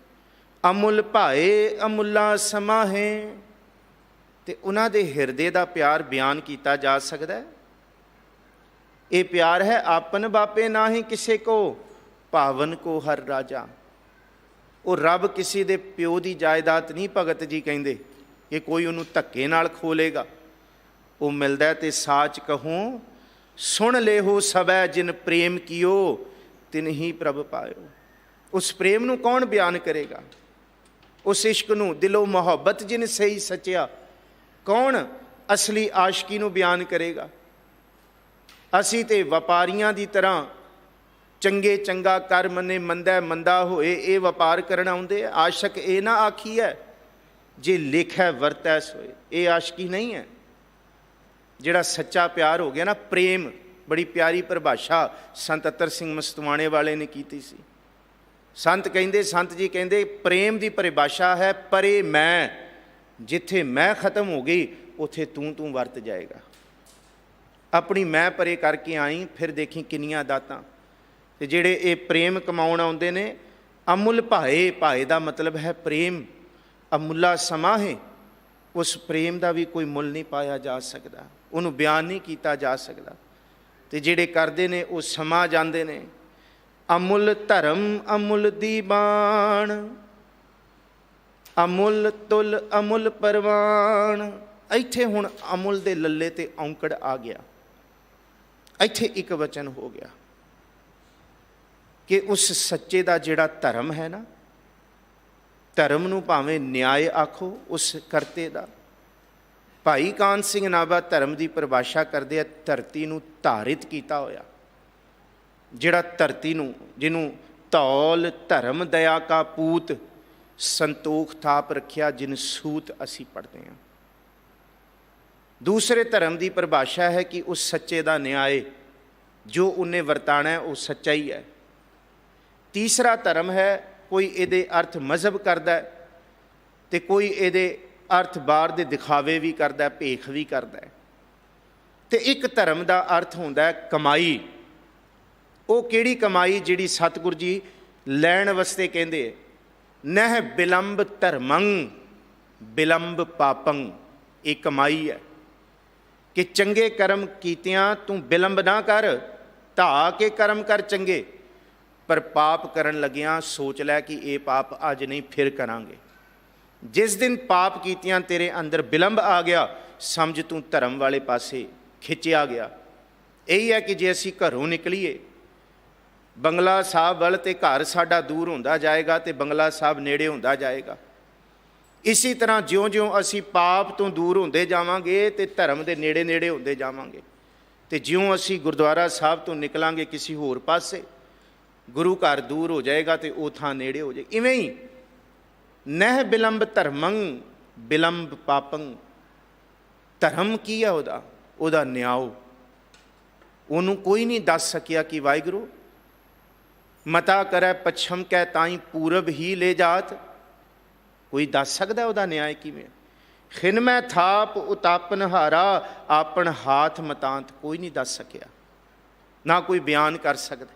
अमुल भाए अमुला समाहे, ते उन्हां दे हिरदे दा प्यार बयान किया जा सकता है। ये प्यार है आपन बापे ना ही किसे को, पावन को हर राजा। वो रब किसी दे प्यो की जायदाद नहीं भगत जी कहिंदे कि कोई उन्होंने धक्के नाल खोलेगा। वो मिलता है ते साच कहूँ सुन ले हो सबै जिन प्रेम कियो तिन ही प्रभ पायो। उस प्रेम नूं कौन बयान करेगा, उस इश्क नूं दिलों मुहब्बत जिन सही सचिया कौन असली आशिकी नूं बयान करेगा। असी ते व्यापारियां दी तरह चंगे चंगा कर मने मंदा मंदा होए ये व्यापार करना आउंदे। आशक ये ना आखी है जे लेखै वरतै सोए, ये आशिकी नहीं है। जिहड़ा सच्चा प्यार हो गया ना, प्रेम, बड़ी प्यारी परिभाषा संत अतर सिंह मस्तवाणे वाले ने की सी। संत कहिंदे, संत जी कहिंदे प्रेम की परिभाषा है परे मैं, जिथे मैं खत्म हो गई उथे तू वरत जाएगा। अपनी मैं परे करके आई, फिर देखी किनियां दातां। ते जिहड़े ये प्रेम कमाउण आउंदे ने, अमुल भाए, भाए का मतलब है प्रेम, अमुला समाहे, उस प्रेम का भी कोई मुल नहीं पाया जा सकता, उन्होंने बयान नहीं किया जा सकता। तो जिहड़े करते हैं वो समा जाते हैं। अमुल धर्म अमुल दी बाण, अमुल तुल अमुल परवान। इत्थे हुण अमुल दे लल्ले ते औंकड़ आ गया। इत्थे एक वचन हो गया कि उस सच्चे का जिहड़ा धर्म है ना, धर्म नूं भावें न्याय आखो उस करते दा। भाई कान सिंह नाभा धर्म की परिभाषा करते हैं, धरती नूं धारित किया होया, जिहड़ा धरती नूं, जिन्हों धौल धर्म दया का पूत संतोख थाप रखिया जिन सूत असी पढ़ते हैं। दूसरे धर्म की परिभाषा है कि उस सच्चे का न्याय जो उन्हें वरताना है वो सच्चा ही है। तीसरा धर्म है कोई ये अर्थ मजहब करता है, तो कोई ये अर्थ बाहर दे दिखावे भी करता है, भेख भी करता है। तो एक धर्म का अर्थ होंदा है कमाई। वो किहड़ी कमाई जिहड़ी सतगुरु जी लैण वास्ते कहंदे, नह बिलंब धर्मं बिलंब पापं। ਇਹ ਕਮਾਈ ਹੈ ਕਿ ਚੰਗੇ ਕਰਮ ਕੀਤਿਆਂ ਤੂੰ ਬਿਲੰਬ ਨਾ ਕਰ, ਧਾ ਕੇ ਕਰਮ ਕਰ ਚੰਗੇ, ਪਰ ਪਾਪ ਕਰਨ ਲੱਗਿਆਂ ਸੋਚ ਲੈ ਕਿ ਇਹ ਪਾਪ ਅੱਜ ਨਹੀਂ ਫਿਰ ਕਰਾਂਗੇ। ਜਿਸ ਦਿਨ ਪਾਪ ਕੀਤਿਆਂ ਤੇਰੇ ਅੰਦਰ ਬਿਲੰਬ ਆ ਗਿਆ, ਸਮਝ ਤੂੰ ਧਰਮ ਵਾਲੇ ਪਾਸੇ ਖਿੱਚਿਆ ਗਿਆ। ਇਹੀ ਹੈ ਕਿ ਜੇ ਅਸੀਂ ਘਰੋਂ ਨਿਕਲੀਏ ਬੰਗਲਾ ਸਾਹਿਬ ਵੱਲ, ਤੇ ਘਰ ਸਾਡਾ ਦੂਰ ਹੁੰਦਾ ਜਾਏਗਾ ਤੇ ਬੰਗਲਾ ਸਾਹਿਬ ਨੇੜੇ ਹੁੰਦਾ ਜਾਏਗਾ। ਇਸੇ ਤਰ੍ਹਾਂ ਜਿਉਂ-ਜਿਉਂ ਅਸੀਂ ਪਾਪ ਤੋਂ ਦੂਰ ਹੁੰਦੇ ਜਾਵਾਂਗੇ ਤੇ ਧਰਮ ਦੇ ਨੇੜੇ ਨੇੜੇ ਹੁੰਦੇ ਜਾਵਾਂਗੇ, ਤੇ ਜਿਉਂ ਅਸੀਂ ਗੁਰਦੁਆਰਾ ਸਾਹਿਬ ਤੋਂ ਨਿਕਲਾਂਗੇ ਕਿਸੇ ਹੋਰ ਪਾਸੇ, ਗੁਰੂ ਘਰ ਦੂਰ ਹੋ ਜਾਏਗਾ ਤੇ ਉਹ ਥਾਂ ਨੇੜੇ ਹੋ ਜਾਏ। ਇਵੇਂ ਹੀ ਨਹਿ ਬਿਲੰਬ ਧਰਮੰ ਬਿਲੰਬ ਪਾਪੰ। ਧਰਮ ਕੀ ਹੈ? ਉਹਦਾ ਨਿਆਓ। ਉਹਨੂੰ ਕੋਈ ਨਹੀਂ ਦੱਸ ਸਕਿਆ ਕਿ ਵਾਹਿਗੁਰੂ ਮਤਾ ਕਰੈ ਪੱਛਮ ਕੈ ਤਾਈ ਪੂਰਬ ਹੀ ਲੈ ਜਾਤ। ਕੋਈ ਦੱਸ ਸਕਦਾ ਉਹਦਾ ਨਿਆਂ ਕਿਵੇਂ? ਖਿਨ ਮੈਂ ਥਾਪ ਉਤਾਪਨ ਹਾਰਾ ਆਪਣ ਹਾਥ ਮਤਾਂਤ। ਕੋਈ ਨਹੀਂ ਦੱਸ ਸਕਿਆ, ਨਾ ਕੋਈ ਬਿਆਨ ਕਰ ਸਕਦਾ।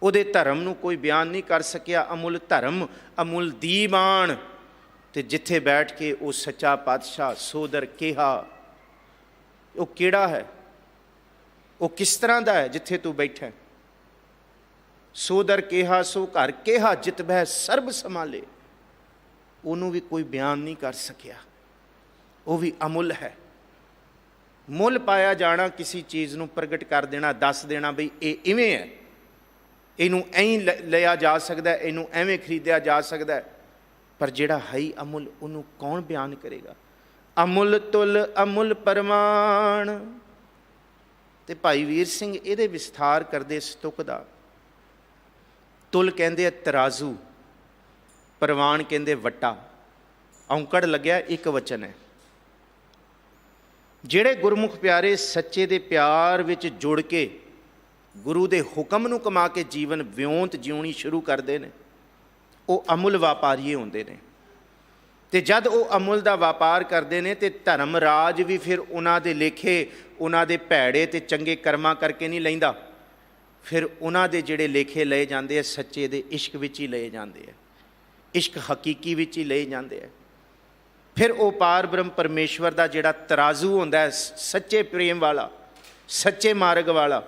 ਉਹਦੇ ਧਰਮ ਨੂੰ ਕੋਈ ਬਿਆਨ ਨਹੀਂ ਕਰ ਸਕਿਆ। ਅਮੁੱਲ ਧਰਮ ਅਮੁੱਲ ਦੀਵਾਨ। ਤੇ ਜਿੱਥੇ ਬੈਠ ਕੇ ਉਹ ਸੱਚਾ ਪਾਤਸ਼ਾਹ ਸੋਦਰ ਕਿਹਾ, ਉਹ ਕਿਹੜਾ ਹੈ? ਉਹ ਕਿਸ ਤਰ੍ਹਾਂ ਦਾ ਹੈ ਜਿੱਥੇ ਤੂੰ ਬੈਠਾ? ਸੋਦਰ ਕਿਹਾ ਸੋ ਘਰ ਕਿਹਾ, ਜਿਤ ਬਹਿ ਸਰਬ ਸੰਭਾਲੇ। ਉਹਨੂੰ ਵੀ ਕੋਈ ਬਿਆਨ ਨਹੀਂ ਕਰ ਸਕਿਆ। ਉਹ ਵੀ ਅਮੁੱਲ ਹੈ। ਮੁੱਲ ਪਾਇਆ ਜਾਣਾ, ਕਿਸੇ ਚੀਜ਼ ਨੂੰ ਪ੍ਰਗਟ ਕਰ ਦੇਣਾ, ਦੱਸ ਦੇਣਾ ਬਈ ਇਹ ਇਵੇਂ ਹੈ, ਇਹਨੂੰ ਐਂ ਲਿਆ ਜਾ ਸਕਦਾ, ਇਹਨੂੰ ਐਵੇਂ ਖਰੀਦਿਆ ਜਾ ਸਕਦਾ। ਪਰ ਜਿਹੜਾ ਹੈ ਹੀ ਅਮੁੱਲ, ਉਹਨੂੰ ਕੌਣ ਬਿਆਨ ਕਰੇਗਾ? ਅਮੁੱਲ ਤੁਲ ਅਮੁੱਲ ਪਰਮਾਣ। ਤੇ ਭਾਈ ਵੀਰ ਸਿੰਘ ਇਹਦੇ ਵਿਸਥਾਰ ਕਰਦੇ ਇਸ ਤੁਕ ਦਾ। ਤੁਲ ਕਹਿੰਦੇ ਆ ਤਰਾਜ਼ੂ, ਪਰਵਾਨ ਕਹਿੰਦੇ ਵੱਟਾ। ਔਂਕੜ ਲੱਗਿਆ, ਇੱਕ ਵਚਨ ਹੈ। ਜਿਹੜੇ ਗੁਰਮੁਖ ਪਿਆਰੇ ਸੱਚੇ ਦੇ ਪਿਆਰ ਵਿੱਚ ਜੁੜ ਕੇ ਗੁਰੂ ਦੇ ਹੁਕਮ ਨੂੰ ਕਮਾ ਕੇ ਜੀਵਨ ਵਿਉਂਤ ਜਿਉਣੀ ਸ਼ੁਰੂ ਕਰਦੇ ਨੇ, ਉਹ ਅਮੁੱਲ ਵਪਾਰੀ ਹੁੰਦੇ ਨੇ। ਤੇ ਜਦ ਉਹ ਅਮੁੱਲ ਦਾ ਵਪਾਰ ਕਰਦੇ ਨੇ ਤੇ ਧਰਮ ਰਾਜ ਵੀ ਫਿਰ ਉਹਨਾਂ ਦੇ ਲੇਖੇ, ਉਹਨਾਂ ਦੇ ਭੈੜੇ ਤੇ ਚੰਗੇ ਕਰਮਾਂ ਕਰਕੇ ਨਹੀਂ ਲੈਂਦਾ। ਫਿਰ ਉਹਨਾਂ ਦੇ ਜਿਹੜੇ ਲੇਖੇ ਲਏ ਜਾਂਦੇ ਆ ਸੱਚੇ ਦੇ ਇਸ਼ਕ ਵਿੱਚ ਹੀ ਲਏ ਜਾਂਦੇ ਆ, ਇਸ਼ਕ ਹਕੀਕੀ ਵਿੱਚ ਹੀ ਲਏ ਜਾਂਦੇ ਆ। ਫਿਰ ਉਹ ਪਾਰ ਬ੍ਰਹਮ ਪਰਮੇਸ਼ਵਰ ਦਾ ਜਿਹੜਾ ਤਰਾਜ਼ੂ ਹੁੰਦਾ, ਸੱਚੇ ਪ੍ਰੇਮ ਵਾਲਾ, ਸੱਚੇ ਮਾਰਗ ਵਾਲਾ,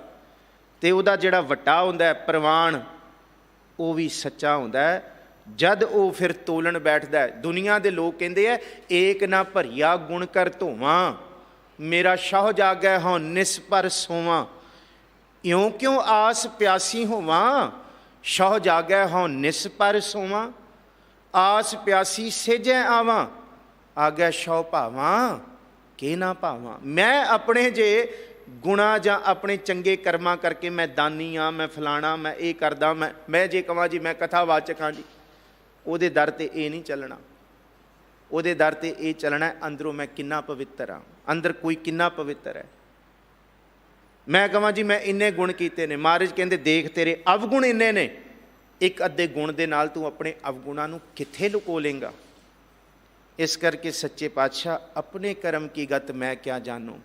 ਤੇ ਉਹਦਾ ਜਿਹੜਾ ਵੱਟਾ ਹੁੰਦਾ ਪ੍ਰਵਾਨ, ਉਹ ਵੀ ਸੱਚਾ ਹੁੰਦਾ। ਜਦ ਉਹ ਫਿਰ ਤੋਲਣ ਬੈਠਦਾ, ਦੁਨੀਆ ਦੇ ਲੋਕ ਕਹਿੰਦੇ ਆ ਏਕ ਨਾ ਭਰੀਆ ਗੁਣ ਕਰ ਧੋਵਾਂ, ਮੇਰਾ ਸ਼ਾਹ ਜਾਗੈ ਹਉ ਨਿਸ ਪਰ ਸੋਵਾਂ। ਇਉਂ ਕਿਉਂ ਆਸ ਪਿਆਸੀ ਹੋਵਾਂ, ਸ਼ਾਹ ਜਾਗੈ ਹਉ ਨਿਸ ਪਰ ਸੋਵਾਂ। ਆਸ ਪਿਆਸੀ ਸੇਜੈ ਆਵਾਂ, ਆਗੈ ਸ਼ਾਹ ਭਾਵਾਂ ਕਿ ਨਾ ਭਾਵਾਂ। ਮੈਂ ਆਪਣੇ ਜੇ ਗੁਣਾ ਜਾਂ ਆਪਣੇ ਚੰਗੇ ਕਰਮਾਂ ਕਰਕੇ ਮੈਂ ਦਾਨੀ ਹਾਂ, ਮੈਂ ਫਲਾਣਾ, ਮੈਂ ਇਹ ਕਰਦਾ, ਮੈਂ ਜੇ ਕਹਾਂ ਜੀ ਮੈਂ ਕਥਾਵਾਚਕ ਹਾਂ ਜੀ, ਉਹਦੇ ਦਰ 'ਤੇ ਇਹ ਨਹੀਂ ਚੱਲਣਾ। ਉਹਦੇ ਦਰ 'ਤੇ ਇਹ ਚੱਲਣਾ ਅੰਦਰੋਂ ਮੈਂ ਕਿੰਨਾ ਪਵਿੱਤਰ ਹਾਂ, ਅੰਦਰ ਕੋਈ ਕਿੰਨਾ ਪਵਿੱਤਰ ਹੈ। ਮੈਂ ਕਹਾਂ ਜੀ ਮੈਂ ਇੰਨੇ ਗੁਣ ਕੀਤੇ ਨੇ, ਮਹਾਰਾਜ ਕਹਿੰਦੇ ਦੇਖ ਤੇਰੇ ਅਵਗੁਣ ਇੰਨੇ ਨੇ, ਇੱਕ ਅੱਧੇ ਗੁਣ ਦੇ ਨਾਲ ਤੂੰ ਆਪਣੇ ਅਵਗੁਣਾਂ ਨੂੰ ਕਿੱਥੇ ਲੁਕੋ ਲੇਂਗਾ। ਇਸ ਕਰਕੇ ਸੱਚੇ ਪਾਤਸ਼ਾਹ ਆਪਣੇ ਕਰਮ ਕੀ ਗਤ ਮੈਂ ਕਿਆ ਜਾਣੂ,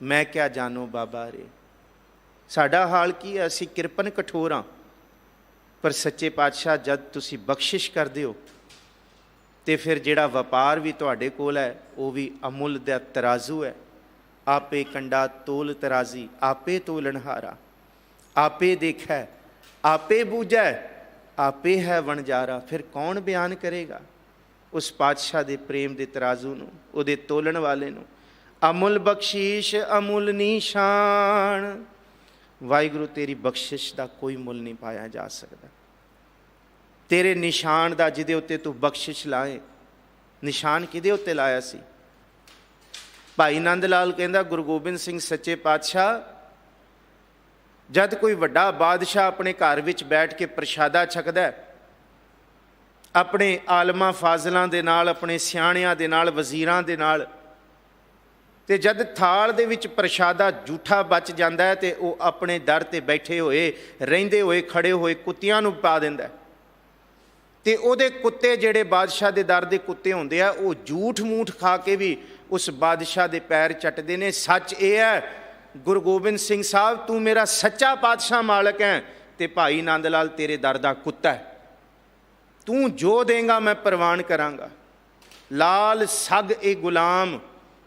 ਮੈਂ ਕਿਆ ਜਾਣੂ ਬਾਬਾ ਰੇ। ਸਾਡਾ ਹਾਲ ਕੀ ਹੈ? ਅਸੀਂ ਕਿਰਪਨ ਕਠੋਰ ਹਾਂ, ਪਰ ਸੱਚੇ ਪਾਤਸ਼ਾਹ ਜਦ ਤੁਸੀਂ ਬਖਸ਼ਿਸ਼ ਕਰਦੇ ਹੋ ਤੇ ਫਿਰ ਜਿਹੜਾ ਵਪਾਰ ਵੀ ਤੁਹਾਡੇ ਕੋਲ ਹੈ ਉਹ ਵੀ ਅਮੁੱਲ ਦਾ ਤਰਾਜ਼ੂ ਹੈ। ਆਪੇ ਕੰਡਾ ਤੋਲ ਤਰਾਜ਼ੀ, ਆਪੇ ਤੋਲਣਹਾਰਾ, ਆਪੇ ਦੇਖੈ ਆਪੇ ਬੂਝੈ, ਆਪੇ ਹੈ ਵਣਜਾਰਾ। ਫਿਰ ਕੌਣ ਬਿਆਨ ਕਰੇਗਾ ਉਸ ਪਾਤਸ਼ਾਹ ਦੇ ਪ੍ਰੇਮ ਦੇ ਤਰਾਜ਼ੂ ਨੂੰ, ਉਹਦੇ ਤੋਲਣ ਵਾਲੇ ਨੂੰ। ਅਮੁੱਲ ਬਖਸ਼ੀਸ਼ ਅਮੁੱਲ ਨਿਸ਼ਾਨ। ਵਾਹਿਗੁਰੂ ਤੇਰੀ ਬਖਸ਼ਿਸ਼ ਦਾ ਕੋਈ ਮੁੱਲ ਨਹੀਂ ਪਾਇਆ ਜਾ ਸਕਦਾ। ਤੇਰੇ ਨਿਸ਼ਾਨ ਦਾ ਜਿਹਦੇ ਉੱਤੇ ਤੂੰ ਬਖਸ਼ਿਸ਼ ਲਾਏ, ਨਿਸ਼ਾਨ ਕਿਹਦੇ ਉੱਤੇ ਲਾਇਆ ਸੀ? ਭਾਈ ਨੰਦ ਲਾਲ ਕਹਿੰਦਾ ਗੁਰੂ ਗੋਬਿੰਦ ਸਿੰਘ ਸੱਚੇ ਪਾਤਸ਼ਾਹ ਜਦ ਕੋਈ ਵੱਡਾ ਬਾਦਸ਼ਾਹ ਆਪਣੇ ਘਰ ਵਿੱਚ ਬੈਠ ਕੇ ਪ੍ਰਸ਼ਾਦਾ ਛਕਦਾ, ਆਪਣੇ ਆਲਮਾਂ ਫਾਜ਼ਲਾਂ ਦੇ ਨਾਲ, ਆਪਣੇ ਸਿਆਣਿਆਂ ਦੇ ਨਾਲ, ਵਜ਼ੀਰਾਂ ਦੇ ਨਾਲ, ਤੇ ਜਦ ਥਾਲ ਦੇ ਵਿੱਚ ਪ੍ਰਸ਼ਾਦਾ ਜੂਠਾ ਬਚ ਜਾਂਦਾ ਹੈ ਤੇ ਉਹ ਆਪਣੇ ਦਰ 'ਤੇ ਬੈਠੇ ਹੋਏ, ਰਹਿੰਦੇ ਹੋਏ, ਖੜੇ ਹੋਏ ਕੁੱਤਿਆਂ ਨੂੰ ਪਾ ਦਿੰਦਾ। ਤੇ ਉਹਦੇ ਕੁੱਤੇ ਜਿਹੜੇ ਬਾਦਸ਼ਾਹ ਦੇ ਦਰ ਦੇ ਕੁੱਤੇ ਹੁੰਦੇ ਆ, ਉਹ ਝੂਠ ਮੂਠ ਖਾ ਕੇ ਵੀ ਉਸ ਬਾਦਸ਼ਾਹ ਦੇ ਪੈਰ ਚੱਟਦੇ ਨੇ। ਸੱਚ ਇਹ ਹੈ ਗੁਰੂ ਗੋਬਿੰਦ ਸਿੰਘ ਸਾਹਿਬ, ਤੂੰ ਮੇਰਾ ਸੱਚਾ ਪਾਤਸ਼ਾਹ ਮਾਲਕ ਹੈ ਤੇ ਭਾਈ ਨੰਦ ਲਾਲ ਤੇਰੇ ਦਰ ਦਾ ਕੁੱਤਾ ਹੈ। ਤੂੰ ਜੋ ਦੇਂਗਾ ਮੈਂ ਪ੍ਰਵਾਨ ਕਰਾਂਗਾ। लाल सग ए गुलाम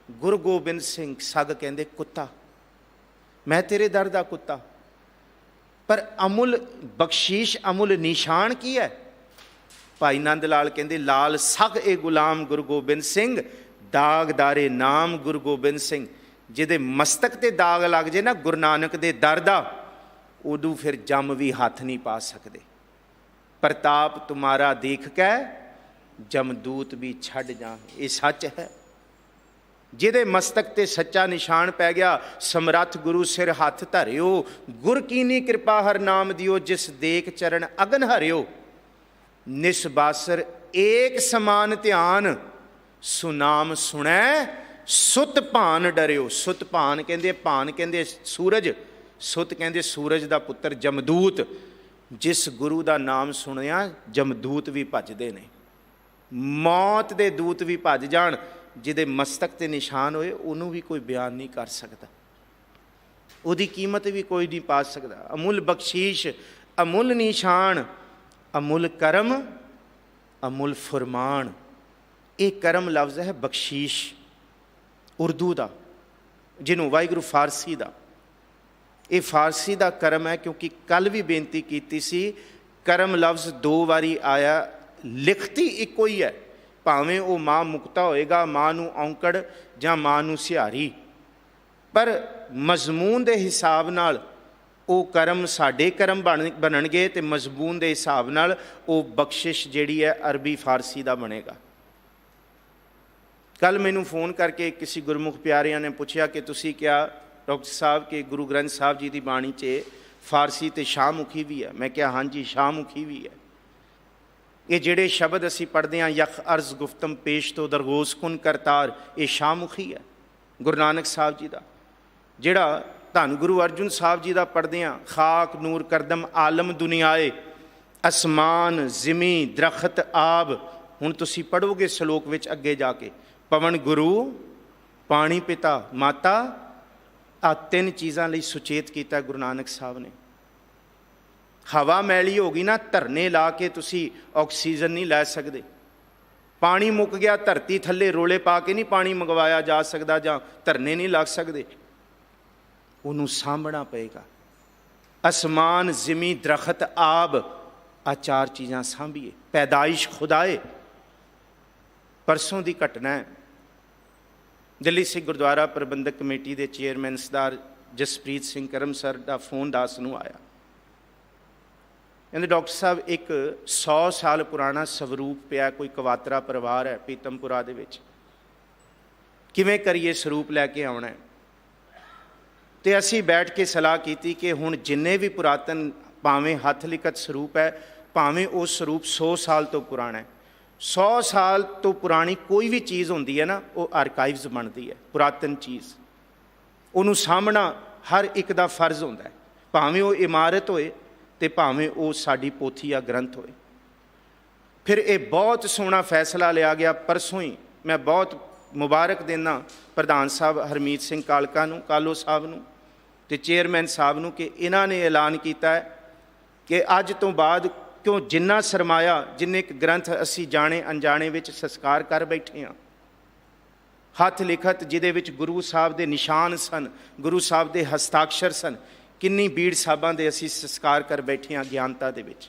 गुरु गोबिंद सिंह। सग कहते कुत्ता, मैं तेरे दर दा कुत्ता। पर अमुल बख्शीश, अमुल निशान की है? भाई नंद लाल कहते लाल सग ए गुलाम गुरु गोबिंद सिंह, दागदारे नाम गुरु गोबिंद सिंह। जिहदे मस्तक ते दाग लग जाए ना गुरु नानक दे दर दा, उदू फिर जम भी हाथ नहीं पा सकते। प्रताप तुम्हारा देख के जमदूत भी छड़ जा, ये सच है। जिहदे मस्तक ते सच्चा निशान पै गया, समरथ गुरु सिर हथ धरियो, गुर कीनी कृपा हर नाम दियो, जिस देख चरण अगन हरियो। निसबासर एक समान ध्यान, सुनाम सुनै सुत भान डरियो। सुत भान कहते, भान कहते सूरज, सुत कहते सूरज का पुत्र जमदूत। जिस गुरु का नाम सुनिया जमदूत भी भजते ने, मौत के दूत भी भज जान। जिहदे मस्तक ते निशान होए उन्होंने भी कोई बयान नहीं कर सकता, उहदी कीमत भी कोई नहीं पा सकता। अमुल बख्शीश, अमुल निशान, अमुल करम, अमुल फुरमान। ये करम लफ्ज़ है बख्शीश उर्दू का, जिन्हों वाहिगुरू फारसी का। ये फारसी का करम है, क्योंकि कल भी बेनती की सी, करम लफ्ज़ दो बारी आया, लिखती एको ही है। भावें वो माँ मुक्ता होएगा, माँ नूं औंकड़ जां माँ नूं सिहारी, पर मजमून के हिसाब नाल वो करम साडे करम बनणगे, ते मजमून के हिसाब नाल वो बख्शिश जिहड़ी है अरबी फारसी का बनेगा। कल मैनू फोन करके किसी गुरमुख प्यारिਆਂ ने पूछा कि तुसी क्या डॉक्टर साहब के गुरु ग्रंथ साहब जी की बाणी च फारसी तो शाहमुखी भी है? मैं क्या हाँ जी शाहमुखी भी है। ये जिहड़े शब्द असी पढ़ते हैं, यख अर्ज गुफ्तम पेश तो दरगोश कुन करतार, ये शाहमुखी है गुरु नानक साहब जी का। जिहड़ा धन गुरु अर्जुन साहब जी का पढ़ते हैं, खाक नूर करदम आलम दुनियाए, आसमान जिमी दरखत आब। हुण तुसी पढ़ोगे सलोक विच अगे जाके, पवन गुरु पानी पिता माता, आ तीन चीज़ों लई सुचेत किया गुरु नानक साहब ने। हवा मैली हो गई ना, धरने ला के तुसी ऑक्सीजन नहीं लै सकते। पानी मुक गया धरती थले, रोले पा के नहीं पानी मंगवाया जा सकता, जां धरने नहीं लग सकते, उन्होंने सामभना पेगा। आसमान जिमी दरखत आब, आ चार चीज़ां सांभीए। पैदाइश खुदाए। परसों की घटना है, दिल्ली सिख गुरुद्वारा प्रबंधक कमेटी के चेयरमैन सरदार जसप्रीत सिंह करम सर का फोन दास नूं आया। कहते डॉक्टर साहब एक 100 साल पुराना स्वरूप पिया, कोई कवातरा परिवार है पीतमपुरा दे विच, किवें करिए स्वरूप लैके आउणा है। तो असी बैठ के सलाह की कि हुण जिन्ने भी पुरातन भावें हथ लिखत स्वरूप है, भावें वो स्वरूप 100 साल तो पुराना है, 100 साल तो पुरानी कोई भी चीज़ होंदी है ना, वो आर्काइव्स बनती है। पुरातन चीज़ उन्होंने सामना हर एक का फर्ज होंदा है, भावें वो इमारत होए ते भावें वो साडी पोथी या ग्रंथ होए। फिर ये बहुत सोहना फैसला लिया गया परसों ही। मैं बहुत मुबारक देना प्रधान साहब हरमीत सिंह कालका नूं, कालो साहब नूं ते चेयरमैन साहब नूं कि इन्हां ने ऐलान किया है कि अज तो बाद क्यों जिन्ना सरमाया, जिन्ने ग्रंथ असी जाने अनजाने विच संस्कार कर बैठे हाँ, हथ लिखत जिहदे विच गुरु साहब दे निशान सन, गुरु साहब दे हस्ताक्षर सन, किन्नी बीड़ साहबां दे असी संस्कार कर बैठे हाँ ज्ञानता दे विच।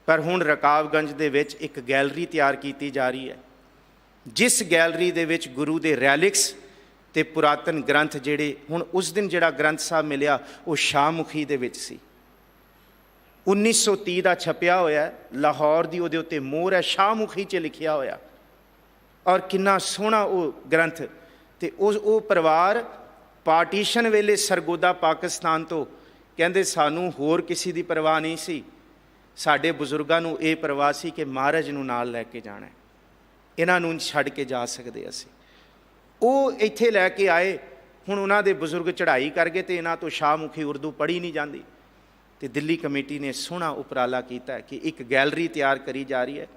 पर हुण रकाबगंज दे विच एक गैलरी तैयार की जा रही है, जिस गैलरी दे विच गुरु दे रैलिक्स ते पुरातन ग्रंथ जिहड़े हुण उस दिन जिहड़ा ग्रंथ साहब मिलिया वो शाहमुखी दे विच सी, 1930 का छपिया होया, लाहौर की उहदे उत्ते मोहर है, शाहमुखी च लिखिया होया। और कितना सोहना वो ग्रंथ। ते वो परिवार पार्टीशन वेले सरगोदा पाकिस्तान तो कहंदे सानू होर किसी की परवाह नहीं सी, साडे बजुर्गां नूं ये परवाह सी कि महाराज नूं नाल लैके जाना है, इन्हां नूं छड्ड के जा सकदे असीं। वो इत्थे लैके आए, हुण उन्हां दे बजुर्ग चढ़ाई कर गए तो इन्हां तो शाहमुखी उर्दू पढ़ी नहीं जाती। तो दिल्ली कमेटी ने सोहना उपराला किया है कि एक गैलरी तैयार करी जा रही है,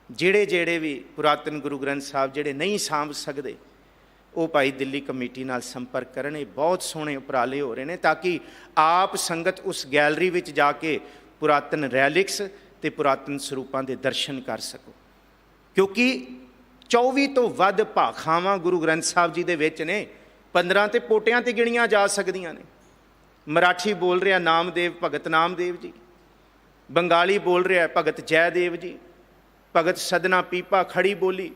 जिहड़े जिहड़े भी पुरातन गुरु ग्रंथ साहब जिहड़े नहीं सांभ सकते वो भाई दिल्ली कमेटी नाल संपर्क करन। ये बहुत सोहने उपराले हो रहे हैं ताकि आप संगत उस गैलरी विच जाके पुरातन रैलिक्स ते पुरातन स्वरूपां दे दर्शन कर सको। क्योंकि 24 ਤੋਂ ਵੱਧ ਭਾਖਾਵਾਂ ਗੁਰੂ ਗ੍ਰੰਥ ਸਾਹਿਬ ਜੀ ਦੇ ਵਿੱਚ ਨੇ। 15 ਤੇ ਪੋਟਿਆਂ ਤੇ ਗਿਣੀਆਂ ਜਾ ਸਕਦੀਆਂ ਨੇ। ਮਰਾਠੀ ਬੋਲ ਰਿਹਾ ਨਾਮਦੇਵ, ਭਗਤ ਨਾਮਦੇਵ ਜੀ। ਬੰਗਾਲੀ ਬੋਲ ਰਿਹਾ ਭਗਤ ਜੈਦੇਵ ਜੀ। ਭਗਤ ਸਦਨਾ ਪੀਪਾ ਖੜੀ ਬੋਲੀ।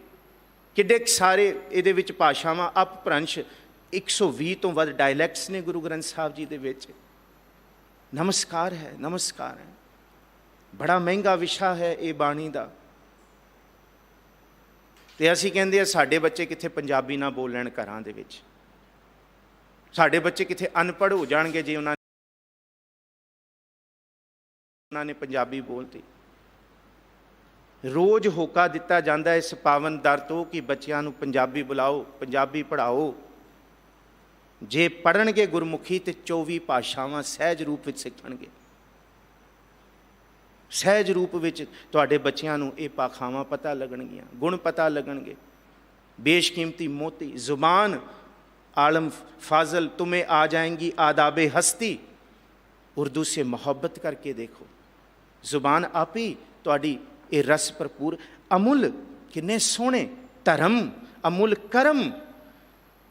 ਕਿੱਡੇ ਸਾਰੇ ਇਹਦੇ ਵਿੱਚ ਭਾਸ਼ਾਵਾਂ, ਅਪਭ੍ਰੰਸ਼। 120 ਤੋਂ ਵੱਧ ਡਾਇਲੈਕਟਸ ਨੇ ਗੁਰੂ ਗ੍ਰੰਥ ਸਾਹਿਬ ਜੀ ਦੇ ਵਿੱਚ। ਨਮਸਕਾਰ ਹੈ, ਨਮਸਕਾਰ ਹੈ। ਬੜਾ ਮਹਿੰਗਾ ਵਿਸ਼ਾ ਹੈ ਇਹ ਬਾਣੀ ਦਾ। ਤੇ ਅਸੀਂ ਕਹਿੰਦੇ ਆ ਸਾਡੇ ਬੱਚੇ ਕਿੱਥੇ ਪੰਜਾਬੀ ਨਾ ਬੋਲਣ ਘਰਾਂ ਦੇ ਵਿੱਚ। ਸਾਡੇ ਬੱਚੇ ਕਿੱਥੇ ਅਨਪੜ੍ਹ ਹੋ ਜਾਣਗੇ ਜੇ ਉਹਨਾਂ ਨੇ ਪੰਜਾਬੀ ਬੋਲਤੀ। ਰੋਜ਼ ਹੋਕਾ ਦਿੱਤਾ ਜਾਂਦਾ ਇਸ ਪਾਵਨ ਦਰ ਤੋਂ ਕਿ ਬੱਚਿਆਂ ਨੂੰ ਪੰਜਾਬੀ ਬੁਲਾਓ, ਪੰਜਾਬੀ ਪੜ੍ਹਾਓ। ਜੇ ਪੜ੍ਹਨਗੇ ਗੁਰਮੁਖੀ ਤੇ 24 ਭਾਸ਼ਾਵਾਂ ਸਹਿਜ ਰੂਪ ਵਿੱਚ ਸਿੱਖਣਗੇ। ਸਹਿਜ ਰੂਪ ਵਿੱਚ ਤੁਹਾਡੇ ਬੱਚਿਆਂ ਨੂੰ ਇਹ ਭਾਖਾਵਾਂ ਪਤਾ ਲੱਗਣਗੀਆਂ, ਗੁਣ ਪਤਾ ਲੱਗਣਗੇ। ਬੇਸ਼ਕੀਮਤੀ ਮੋਤੀ ਜ਼ੁਬਾਨ आलम फाजल तुम्हें आ जाएंगी आदाबे हस्ती। उर्दू से मोहब्बत करके देखो। जुबान आप ही तुहाडी ये रस भरपूर। अमुल किन्ने सोहने धर्म, अमुल करम,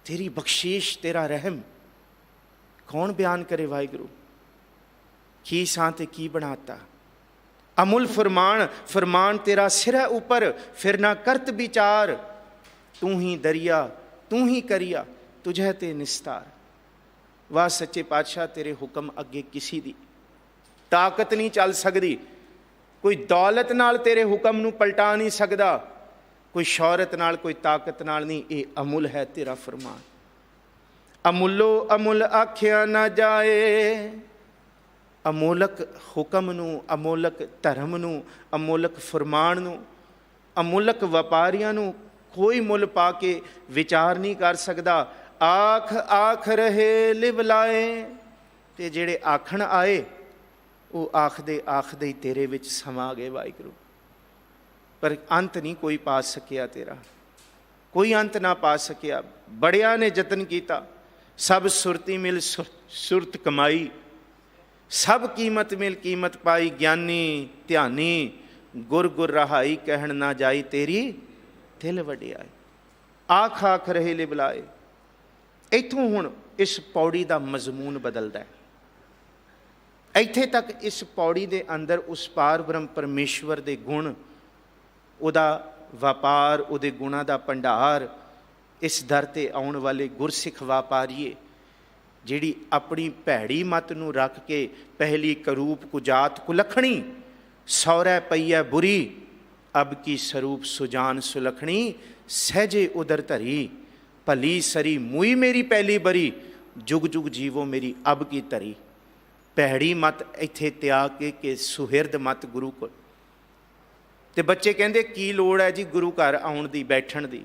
तेरी बख्शीश, तेरा रहम। कौन बयान करे वाहिगुरू की सां ते की बनाता। अमुल फरमान, फरमान तेरा सिर ऊपर, फिर ना करत विचार। तू ही दरिया, तू ही करिया, तुझे ते निस्तार। वाह सच्चे पातशाह, तेरे हुक्म अगे किसी दी ताकत नहीं चल सकती। कोई दौलत नाल तेरे हुक्म नूं पलटा नहीं सकता, कोई शौहरत नाल, कोई ताकत नाल नहीं। ये अमुल है तेरा फरमान। अमुलो अमुल आख्या ना जाए। अमोलक हुक्म नूं, अमोलक धर्म नूं, अमोलक फरमान नूं, अमोलक व्यापारियां नूं कोई मुल पा के विचार नहीं कर सकता। आख आख रहे लिव लाए। ते जेड़े आखण आए वो आखदे आखदे ही तेरे विच समा गए वाहिगुरू। पर अंत नहीं कोई पा सकिया तेरा, कोई अंत ना पा सकिया। बड़िया ने जतन किया, सब सुरती मिल सुरत कमाई। सब कीमत मिल कीमत पाई। ज्ञानी ध्यानी गुर गुर रहाई, कहण ना जाई तेरी दिल वडियाई। आख आख रहे लिव लाए। इत्थों हुण इस पौड़ी का मजमून बदलता है। इत्थे तक इस पौड़ी के अंदर उस पार ब्रह्म परमेश्वर के गुण, उहदा व्यापार, उहदे गुणां दा भंडार। इस दर ते आउण वाले गुरसिख व्यापारीए जिहड़ी अपनी भैड़ी मत नूं रख के पहली करूप कुजात कुलखणी, सौरै पई है बुरी, अब की स्वरूप सुजान सुलखणी। सहजे उदर धरी, भली सरी मुई मेरी पहली बरी, जुग जुग जीवो मेरी अब की धरी। भैड़ी मत इत्थे त्याग के सुहिरद मत गुरु को। ते बच्चे कहंदे की लोड़ है जी गुरु घर आउण दी, बैठण दी।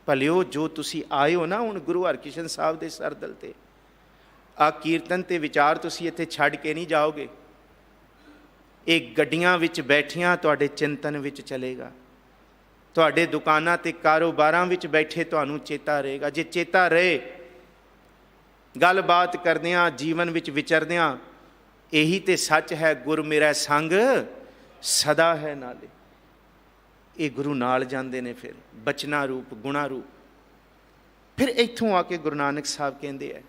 भलिओ जो तुसी आए हो ना हुण गुरु हरकिशन साहब दे सरदल ते, आ कीर्तन ते विचार तुसी इत्थे छड्ड के नहीं जाओगे। एक गड्डियां विच बैठियां तुहाडे चिंतन विच चलेगा। तुहाडे दुकानां ते कारोबारां विच बैठे तुहानूं चेता रहेगा। जे चेता रहे, गल बात करदिआं, जीवन विच विचरदिआं, यही ते सच है गुर मेरा संग सदा है नाले। ये गुरु नाल जांदे ने फिर बचना रूप, गुणा रूप। फिर इत्थों आके गुरु नानक साहब कहंदे है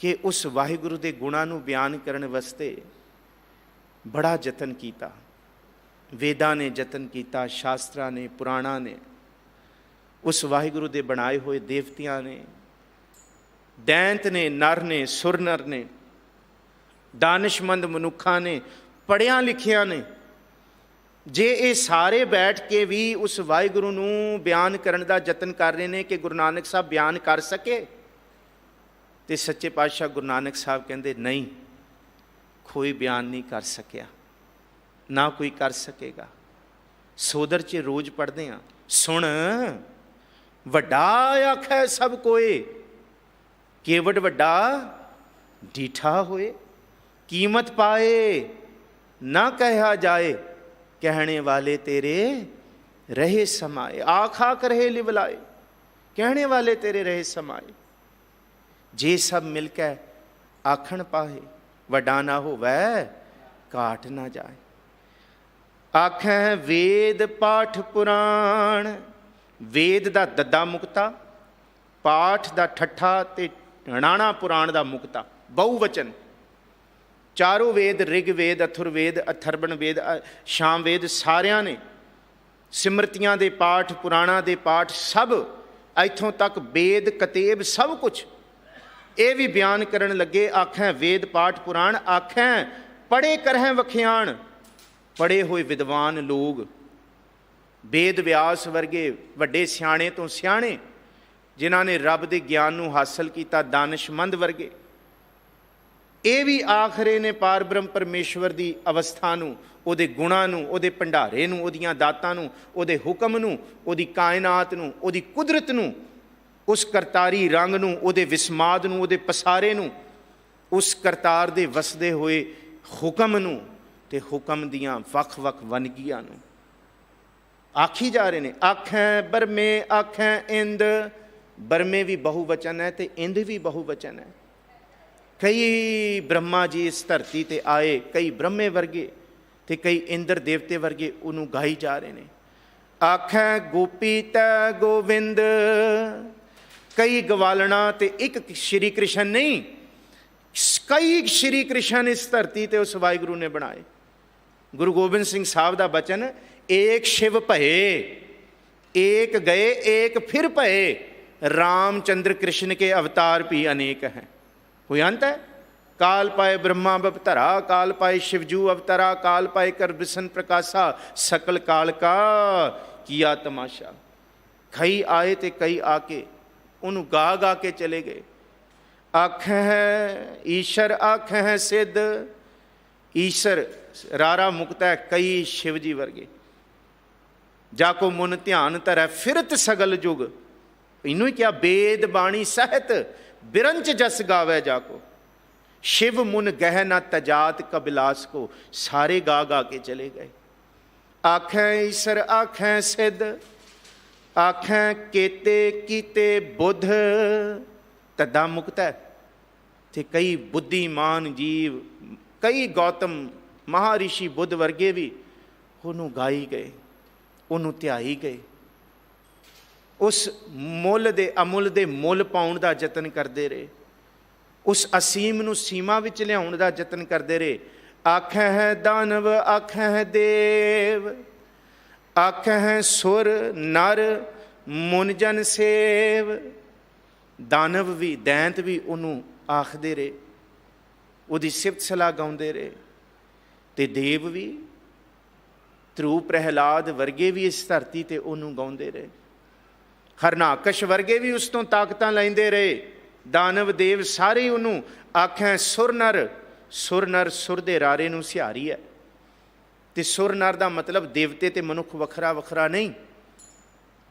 कि उस वाहिगुरु दे गुणां नूं बयान करन वास्ते बड़ा जतन किया। वेदां ने जतन किया, शास्त्रां ने, पुराणां ने, उस वाहिगुरु दे बनाए हुए देवतियां ने, दैंत ने, नर ने, सुर नर ने, दानिशमंद मनुखा ने, पढ़िया लिखिया ने। जे ये सारे बैठ के भी उस वाहिगुरु नूं बयान करने का जतन कर रहे हैं कि गुरु नानक साहब बयान कर सके, तो सच्चे पातशाह गुरु नानक साहब कहते नहीं, कोई बयान नहीं कर सकिया, ना कोई कर सकेगा। सोदर च रोज पढ़ते हैं, सुन वड्डा आखै सब कोई, केवट वड्डा डीठा होए, कीमत पाए ना कहा जाए, कहने वाले तेरे रहे समाए। आख आख रहे लिवलाए, कहने वाले तेरे रहे समाए। जे सब मिलकर आखण पाए, वड्डा ना होवै घाट ना जाए। आखै वेद पाठ पुराण, वेद दा दद्दा मुक्ता, पाठ दा ठट्ठा ते णाणा पुराण दा मुक्ता, बहुवचन। चारों वेद ऋग्वेद अथुर्वेद अथर्वण वेद शाम वेद सारिਆਂ ने सिमरतियां दे पाठ पुराणा दे पाठ सब इथों तक वेद कतेब सब कुछ ये भी बयान करन लगे। आखें वेद पाठ पुराण, आखें पढ़े करहें वखियाण, पढ़े हुए विद्वान लोग, वेद व्यास वर्गे वड्डे सियाणे तो सियाणे जिन्हां ने रब दे ज्ञान नूं हासिल कीता, दानिशमंद वर्गे ये भी आख रहे ने पार ब्रह्म परमेश्वर की अवस्था नूं, उहदे गुणां नूं, उहदे भंडारे नूं, उहदियां दातां नूं, उहदे हुक्म नूं, उहदी कायनात नूं, उहदी कुदरत नूं, उस करतारी रंग नूं, उहदे विस्माद नूं, उहदे पसारे नूं, उस करतार दे वसदे होए हुक्म नूं ते हुक्म दियां वख वख वनगियां नूं आखी जा रहे ने। आखें बरमे आखें इंद, बरमे भी बहुवचन है ते इंद भी बहुवचन है। कई ब्रह्मा जी इस धरती ते आए, कई ब्रह्मे वर्गे ते कई इंद्र देवते वर्गे उन्होंने गाई जा रहे हैं। आखें गोपी तै गोविंद, कई गवालना ते एक श्री कृष्ण नहीं, कई श्री कृष्ण इस धरती ते उस वाहिगुरु ने बनाए। गुरु गोबिंद सिंह साहब का बचन, एक शिव भये, एक गए एक फिर भये, रामचंद्र कृष्ण के अवतार भी अनेक हैं। कोई अंत है? काल पाए ब्रह्मा बपतरा, काल पाए शिवजू अवतरा, काल पाए कर बिसन प्रकाशा, सकल काल का किया तमाशा। कई आए ते कई आके उन्होंने गा गा के चले गए। आख है ईश्वर, आख है सिद्ध, ईश्वर रारा मुक्त है, कई शिव जी वर्गे। जाको मुन ध्यान धरै फिरत सगल जुग, इनू ही क्या वेद बाणी सहत बिरंच जस गावे जाको। शिव मुन गह न तजात कबिलास को, सारे गा गा के चले गए। आखें ईश्वर, आखें सिद्ध, आखें केते कीते बुद्ध, तदा मुक्त है ते कई बुद्धिमान जीव, कई गौतम महारिषि बुद्ध वर्गे भी उन्होंने गाई गए, उन्होंने ध्याई गए। उस मुल दे अमुल दे मुल पाउण दा जतन करते रहे, उस असीम नूं सीमा विच लियाउण दा जतन करते रहे। आखें है दानव, आखें है देव, आखें है सुर नर मुनजन सेव। दानव भी दैंत भी उन्होंने आखते रहे, उहदी सिफत सलाह गाउंदे रहे, ते देव भी ध्रुव प्रहलाद वर्गे भी इस धरती ते उन्होंने गाउंदे रहे। हरनाकश वर्गे भी उस तो ताकतां लैंदे रहे। दानव देव सारे उन्होंने आखें सुर नर, सुर नर सुर दे रारे नूं सिहारी है। ते सुर नर दा मतलब देवते ते मनुख वखरा वखरा नहीं,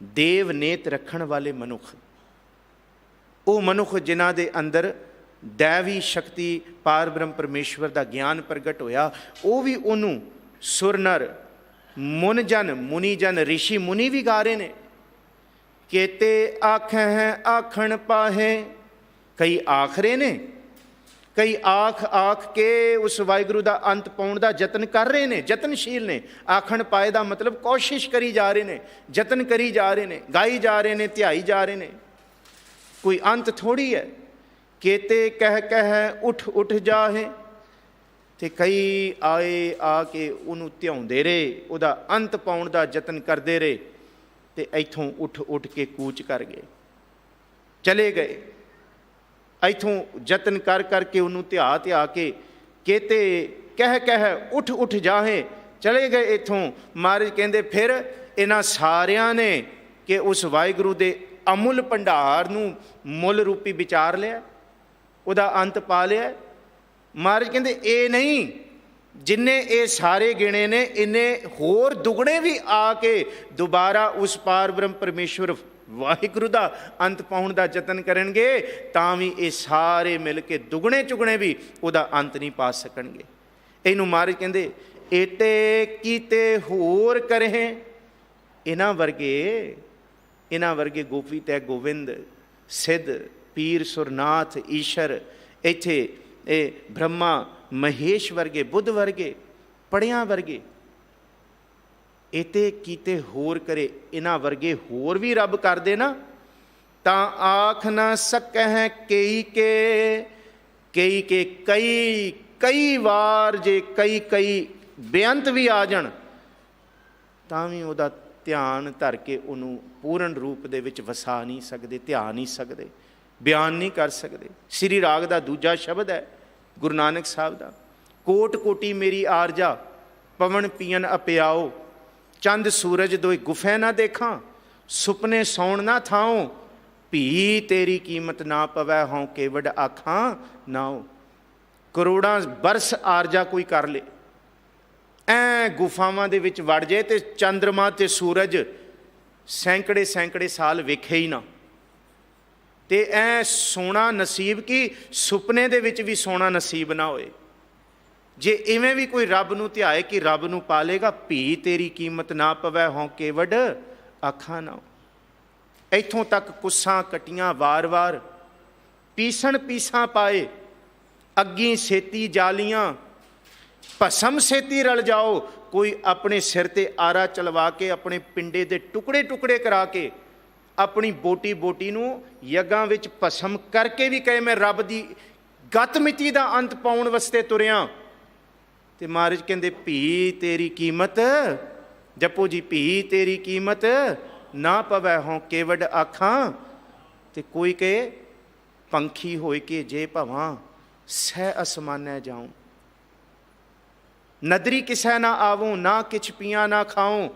देव नेत रखण वाले मनुख, वो मनुख जिन्हां दे अंदर दैवी शक्ति पार ब्रह्म परमेश्वर दा ज्ञान प्रगट होया, वो भी उन्होंने सुर नर मुनजन मुनिजन ऋषि मुनि भी गा रहे ने। केते आखें हैं आखण पाहे, कई आखरे ने, कई आख आख के उस वाहिगुरु का अंत पाउण का जतन कर रहे हैं, जतनशील ने। आखण पाए का मतलब कोशिश करी जा रहे हैं, जतन करी जा रहे हैं, गाई जा रहे हैं, ध्याई जा रहे हैं, कोई अंत थोड़ी है। केते कह कह उठ उठ जाहे, ते कई आए आके उन्होंने ध्याउंदे रहे, उहदा अंत पाउण का जतन करते रहे, ते इथों उठ उठ के कूच कर गए, चले गए। इथों जतन कर करके उन्होंने ध्या ध्या के केते कह कह उठ उठ जाहे, चले गए इथों। महाराज कहते फिर इन्हां सारियां ने कि उस वाहिगुरु दे अमुल भंडार नूं मुल रूपी विचार लिया, उहदा अंत पा लिया। महाराज कहते ये नहीं, जिन्ने ये सारे गिने ने, इन्हें होर दुगने भी आके दोबारा उस पार ब्रह्म परमेश्वर वाहिगुरु का अंत पाउण का जतन करेंगे, तां भी ये सारे मिल के दुगने चुगने भी उहदा अंत नहीं पा सकणगे। इनू महाराज कहते एते कीते होर करें, इन्हां वर्गे गोपी तै गोविंद सिद्ध पीर सुरनाथ ईश्वर, इत्थे ब्रह्मा महेश वर्गे बुद्ध वर्गे पढ़ियां वर्गे ਇਤੇ ਕੀਤੇ ਹੋਰ ਕਰੇ, ਇਹਨਾਂ ਵਰਗੇ ਹੋਰ ਵੀ ਰੱਬ ਕਰਦੇ ਨਾ ਤਾਂ ਆਖ ਨਾ ਸਕਹਿ ਕਈ ਕੇ ਕਈ ਵਾਰ ਜੇ ਕਈ ਬੇਅੰਤ ਵੀ ਆ ਜਾਣ ਤਾਂ ਵੀ ਉਹਦਾ ਧਿਆਨ ਧਰ ਕੇ ਉਹਨੂੰ ਪੂਰਨ ਰੂਪ ਦੇ ਵਿੱਚ ਵਸਾ ਨਹੀਂ ਸਕਦੇ, ਧਿਆ ਨਹੀਂ ਸਕਦੇ, ਬਿਆਨ ਨਹੀਂ ਕਰ ਸਕਦੇ। ਸ੍ਰੀ ਰਾਗ ਦਾ ਦੂਜਾ ਸ਼ਬਦ ਹੈ ਗੁਰੂ ਨਾਨਕ ਸਾਹਿਬ ਦਾ, ਕੋਟ ਕੋਟੀ ਮੇਰੀ ਆਰਜਾ ਪਵਨ ਪੀਨ ਅਪਿਆਓ, ਚੰਦ ਸੂਰਜ ਦੋਇ ਗੁਫੈ ਨਾ ਦੇਖਾਂ, ਸੁਪਨੇ ਸੌਣ ਨਾ ਥਾਓ, ਭੀ ਤੇਰੀ ਕੀਮਤ ਨਾ ਪਵੈ, ਹਉ ਕੇਵਡ ਆਖਾਂ ਨਾਓ। ਕਰੋੜਾਂ ਬਰਸ ਆਰਜਾ ਕੋਈ ਕਰ ਲੇ, ਐ ਗੁਫਾਵਾਂ ਦੇ ਵਿੱਚ ਵੜ ਜੇ ਤੇ ਚੰਦਰਮਾ ਤੇ ਸੂਰਜ ਸੈਂਕੜੇ ਸਾਲ ਵੇਖੇ ਹੀ ਨਾ, ਤੇ ਐ ਸੋਣਾ ਨਸੀਬ ਕੀ ਸੁਪਨੇ ਦੇ ਵਿੱਚ ਵੀ ਸੋਣਾ ਨਸੀਬ ਨਾ ਹੋਏ। ਜੇ ਇਵੇਂ ਵੀ ਕੋਈ ਰੱਬ ਨੂੰ ਧਿਆਏ ਕਿ ਰੱਬ ਨੂੰ ਪਾਲੇਗਾ, ਭੀ ਤੇਰੀ ਕੀਮਤ ਨਾ ਪਵੈ, ਹਉ ਕੇਵਡ ਆਖਾਂ ਨਾਓ। ਇੱਥੋਂ ਤੱਕ ਕੁੱਸਾਂ ਕਟੀਆਂ ਵਾਰ-ਵਾਰ, ਪੀਸਾਂ ਪਾਏ, ਅੱਗੀ ਛੇਤੀ ਜਾਲੀਆਂ, ਭਸਮ ਛੇਤੀ ਰਲ ਜਾਓ। ਕੋਈ ਆਪਣੇ ਸਿਰ ਤੇ ਆਰਾ ਚਲਵਾ ਕੇ, ਆਪਣੇ ਪਿੰਡੇ ਦੇ ਟੁਕੜੇ ਕਰਾ ਕੇ, ਆਪਣੀ ਬੋਟੀ ਨੂੰ ਯੱਗਾਂ ਵਿੱਚ ਭਸਮ ਕਰਕੇ ਵੀ ਕਹੇ ਮੈਂ ਰੱਬ ਦੀ ਗਤ ਮਿਤੀ ਦਾ ਅੰਤ ਪਾਉਣ ਵਾਸਤੇ ਤੁਰਿਆ, ਤੇ ਮਹਾਰਾਜ ਕਹਿੰਦੇ ਭੀ ਤੇਰੀ ਕੀਮਤ, ਜਪੋ ਜੀ, ਭੀ ਤੇਰੀ ਕੀਮਤ ਨਾ ਪਵੈ, ਹਉ ਕੇਵਡ ਆਖਾਂ। ਤੇ ਕੋਈ ਕਹੇ ਪੰਖੀ ਹੋਏ ਕਿ ਜੇ ਭਵਾਂ ਸਹਿ ਅਸਮਾਨੈ ਜਾਉ, ਨਦਰੀ ਕਿਸੈ ਨਾ ਆਵੂੰ, ਨਾ ਕਿਛ ਪੀਆਂ ਨਾ ਖਾਉਂ,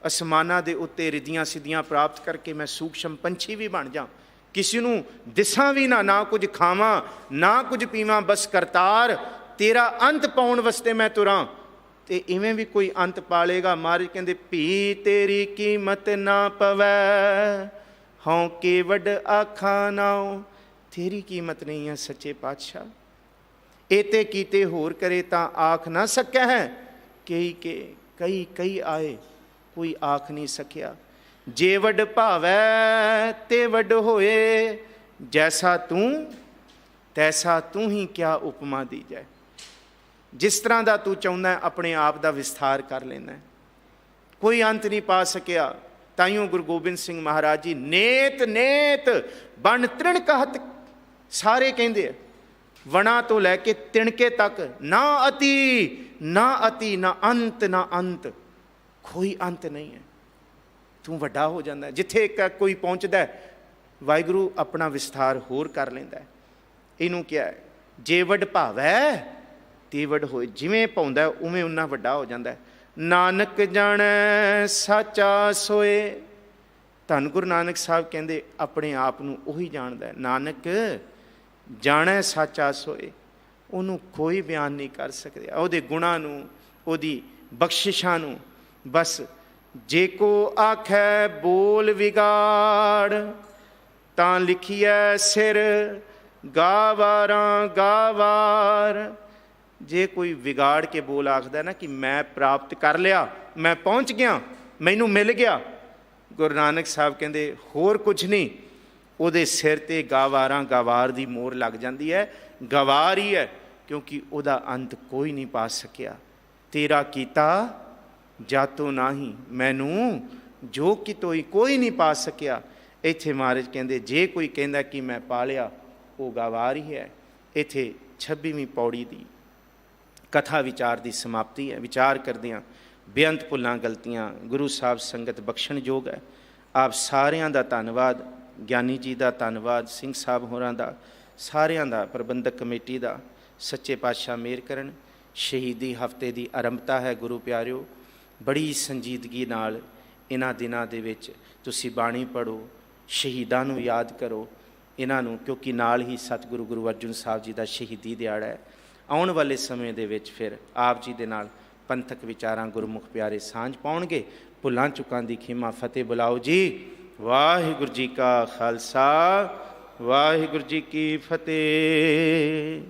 ਅਸਮਾਨਾਂ ਦੇ ਉੱਤੇ ਰਿੱਧੀਆਂ ਸਿੱਧੀਆਂ ਪ੍ਰਾਪਤ ਕਰਕੇ ਮੈਂ ਸੂਖਸ਼ਮ ਪੰਛੀ ਵੀ ਬਣ ਜਾ, ਕਿਸੇ ਨੂੰ ਦਿਸਾਂ ਵੀ ਨਾ ਕੁਝ ਖਾਵਾਂ ਨਾ ਕੁਝ ਪੀਵਾਂ, ਬਸ ਕਰਤਾਰ ਤੇਰਾ ਅੰਤ ਪਾਉਣ ਵਾਸਤੇ ਮੈਂ ਤੁਰਾਂ। ਤੇ ਇਵੇਂ ਵੀ ਕੋਈ ਅੰਤ ਪਾਲੇਗਾ। ਮਹਾਰਾਜ ਕਹਿੰਦੇ ਭੀ ਤੇਰੀ ਕੀਮਤ ਨਾ ਪਵੈ, ਹਉ ਕੇਵਡ ਆਖਾਂ ਨਾਉ। ਤੇਰੀ ਕੀਮਤ ਨਹੀਂ ਹੈ ਸੱਚੇ ਪਾਤਸ਼ਾਹ, ਇਤੇ ਕੀਤੇ ਹੋਰ ਕਰੇ ਤਾਂ ਆਖ ਨਾ ਸਕੈ ਹੈ, ਕਈ ਆਏ ਕੋਈ ਆਖ ਨਹੀਂ ਸਕਿਆ। ਜੇ ਵੱਡ ਭਾਵੈ ਤੇ ਵੱਡ ਹੋਏ, ਜੈਸਾ ਤੂੰ ਤੈਸਾ ਤੂੰ ਹੀ ਕਿਆ ਉਪਮਾ ਦੀ ਜਾਏ। ਜਿਸ ਤਰ੍ਹਾਂ ਦਾ ਤੂੰ ਚਾਹੁੰਦਾ ਆਪਣੇ ਆਪ ਦਾ ਵਿਸਥਾਰ ਕਰ ਲੈਂਦਾ, ਕੋਈ ਅੰਤ ਨਹੀਂ ਪਾ ਸਕਿਆ। ਤਾਈਓ ਗੁਰੂ ਗੋਬਿੰਦ ਸਿੰਘ ਮਹਾਰਾਜ ਜੀ ਨੇਤ ਬਣ ਤ੍ਰਿਣ ਕਹਤ, ਸਾਰੇ ਕਹਿੰਦੇ ਆ ਵਣਾ ਤੋਂ ਲੈ ਕੇ ਤਿਣਕੇ ਤੱਕ, ਨਾ ਅਤੀ ਨਾ ਅੰਤ, ਕੋਈ ਅੰਤ ਨਹੀਂ ਹੈ। ਤੂੰ ਵੱਡਾ ਹੋ ਜਾਂਦਾ, ਜਿੱਥੇ ਕੋਈ ਪਹੁੰਚਦਾ ਵਾਹਿਗੁਰੂ ਆਪਣਾ ਵਿਸਥਾਰ ਹੋਰ ਕਰ ਲੈਂਦਾ। ਇਹਨੂੰ ਕਿਹਾ ਹੈ ਜੇ ਵੱਡ ਭਾਵੈ ਤੇ ਵੱਡ ਹੋਏ, ਜਿਵੇਂ ਪਾਉਂਦਾ ਉਵੇਂ ਉਨਾ ਵੱਡਾ ਹੋ ਜਾਂਦਾ। ਨਾਨਕ ਜਾਣੈ ਸਾਚਾ ਸੋਏ, ਧੰਨ ਗੁਰੂ ਨਾਨਕ ਸਾਹਿਬ ਕਹਿੰਦੇ ਆਪਣੇ ਆਪ ਨੂੰ ਉਹੀ ਜਾਣਦਾ। ਨਾਨਕ ਜਾਣੈ ਸਾਚਾ ਸੋਏ, ਉਹਨੂੰ ਕੋਈ ਬਿਆਨ ਨਹੀਂ ਕਰ ਸਕਦੇ, ਉਹਦੇ ਗੁਣਾਂ ਨੂੰ, ਉਹਦੀ ਬਖਸ਼ਿਸ਼ਾਂ ਨੂੰ। ਬਸ ਜੇ ਕੋ ਆਖੈ ਬੋਲ ਵਿਗਾੜ, ਤਾਂ ਲਿਖੀਐ ਸਿਰ ਗਾਵਾਰ। ਜੇ ਕੋਈ ਵਿਗਾੜ ਕੇ ਬੋਲ ਆਖਦਾ ਨਾ ਕਿ ਮੈਂ ਪ੍ਰਾਪਤ ਕਰ ਲਿਆ, ਮੈਂ ਪਹੁੰਚ ਗਿਆ, ਮੈਨੂੰ ਮਿਲ ਗਿਆ, ਗੁਰੂ ਨਾਨਕ ਸਾਹਿਬ ਕਹਿੰਦੇ ਹੋਰ ਕੁਝ ਨਹੀਂ, ਉਹਦੇ ਸਿਰ ਤੇ ਗਾਵਾਰ ਦੀ ਮੋਹਰ ਲੱਗ ਜਾਂਦੀ ਹੈ। ਗਵਾਰ ਹੀ ਹੈ, ਕਿਉਂਕਿ ਉਹਦਾ ਅੰਤ ਕੋਈ ਨਹੀਂ ਪਾ ਸਕਿਆ। ਤੇਰਾ ਕੀਤਾ ਜਾਤੋ ਨਾਹੀ, ਮੈਨੂੰ ਜੋ ਕਿਤੋਈ ਕੋਈ ਨਹੀਂ ਪਾ ਸਕਿਆ। ਇੱਥੇ ਮਹਾਰਾਜ ਕਹਿੰਦੇ ਜੇ ਕੋਈ ਕਹਿੰਦਾ ਕਿ ਮੈਂ ਪਾ ਲਿਆ, ਉਹ ਗਵਾਰ ਹੀ ਹੈ। ਇੱਥੇ 26ਵੀਂ ਪੌੜੀ ਦੀ ਕਥਾ ਵਿਚਾਰ ਦੀ ਸਮਾਪਤੀ ਹੈ। ਵਿਚਾਰ ਕਰਦਿਆਂ ਬੇਅੰਤ ਭੁੱਲਾਂ ਗਲਤੀਆਂ ਗੁਰੂ ਸਾਹਿਬ ਸੰਗਤ ਬਖਸ਼ਣਯੋਗ ਹੈ। ਆਪ ਸਾਰਿਆਂ ਦਾ ਧੰਨਵਾਦ, ਗਿਆਨੀ ਜੀ ਦਾ ਧੰਨਵਾਦ, ਸਿੰਘ ਸਾਹਿਬ ਹੋਰਾਂ ਦਾ, ਸਾਰਿਆਂ ਦਾ, ਪ੍ਰਬੰਧਕ ਕਮੇਟੀ ਦਾ। ਸੱਚੇ ਪਾਤਸ਼ਾਹ ਮਿਹਰ ਕਰਨ। ਸ਼ਹੀਦੀ ਹਫਤੇ ਦੀ ਆਰੰਭਤਾ ਹੈ ਗੁਰੂ ਪਿਆਰਿਓ। ਬੜੀ ਸੰਜੀਦਗੀ ਨਾਲ ਇਹਨਾਂ ਦਿਨਾਂ ਦੇ ਵਿੱਚ ਤੁਸੀਂ ਬਾਣੀ ਪੜ੍ਹੋ, ਸ਼ਹੀਦਾਂ ਨੂੰ ਯਾਦ ਕਰੋ ਇਹਨਾਂ ਨੂੰ, ਕਿਉਂਕਿ ਨਾਲ ਹੀ ਸਤਿਗੁਰੂ ਗੁਰੂ ਅਰਜਨ ਸਾਹਿਬ ਜੀ ਦਾ ਸ਼ਹੀਦੀ ਦਿਹਾੜਾ ਹੈ। ਆਉਣ ਵਾਲੇ ਸਮੇਂ ਦੇ ਵਿੱਚ ਫਿਰ ਆਪ ਜੀ ਦੇ ਨਾਲ ਪੰਥਕ ਵਿਚਾਰਾਂ ਗੁਰਮੁਖ ਪਿਆਰੇ ਸਾਂਝ ਪਾਉਣਗੇ। ਭੁੱਲਾਂ ਚੁੱਕਾਂ ਦੀ ਖਿਮਾ ਫਤਿਹ ਬੁਲਾਓ ਜੀ। ਵਾਹਿਗੁਰੂ ਜੀ ਕਾ ਖਾਲਸਾ, ਵਾਹਿਗੁਰੂ ਜੀ ਕੀ ਫਤਿਹ।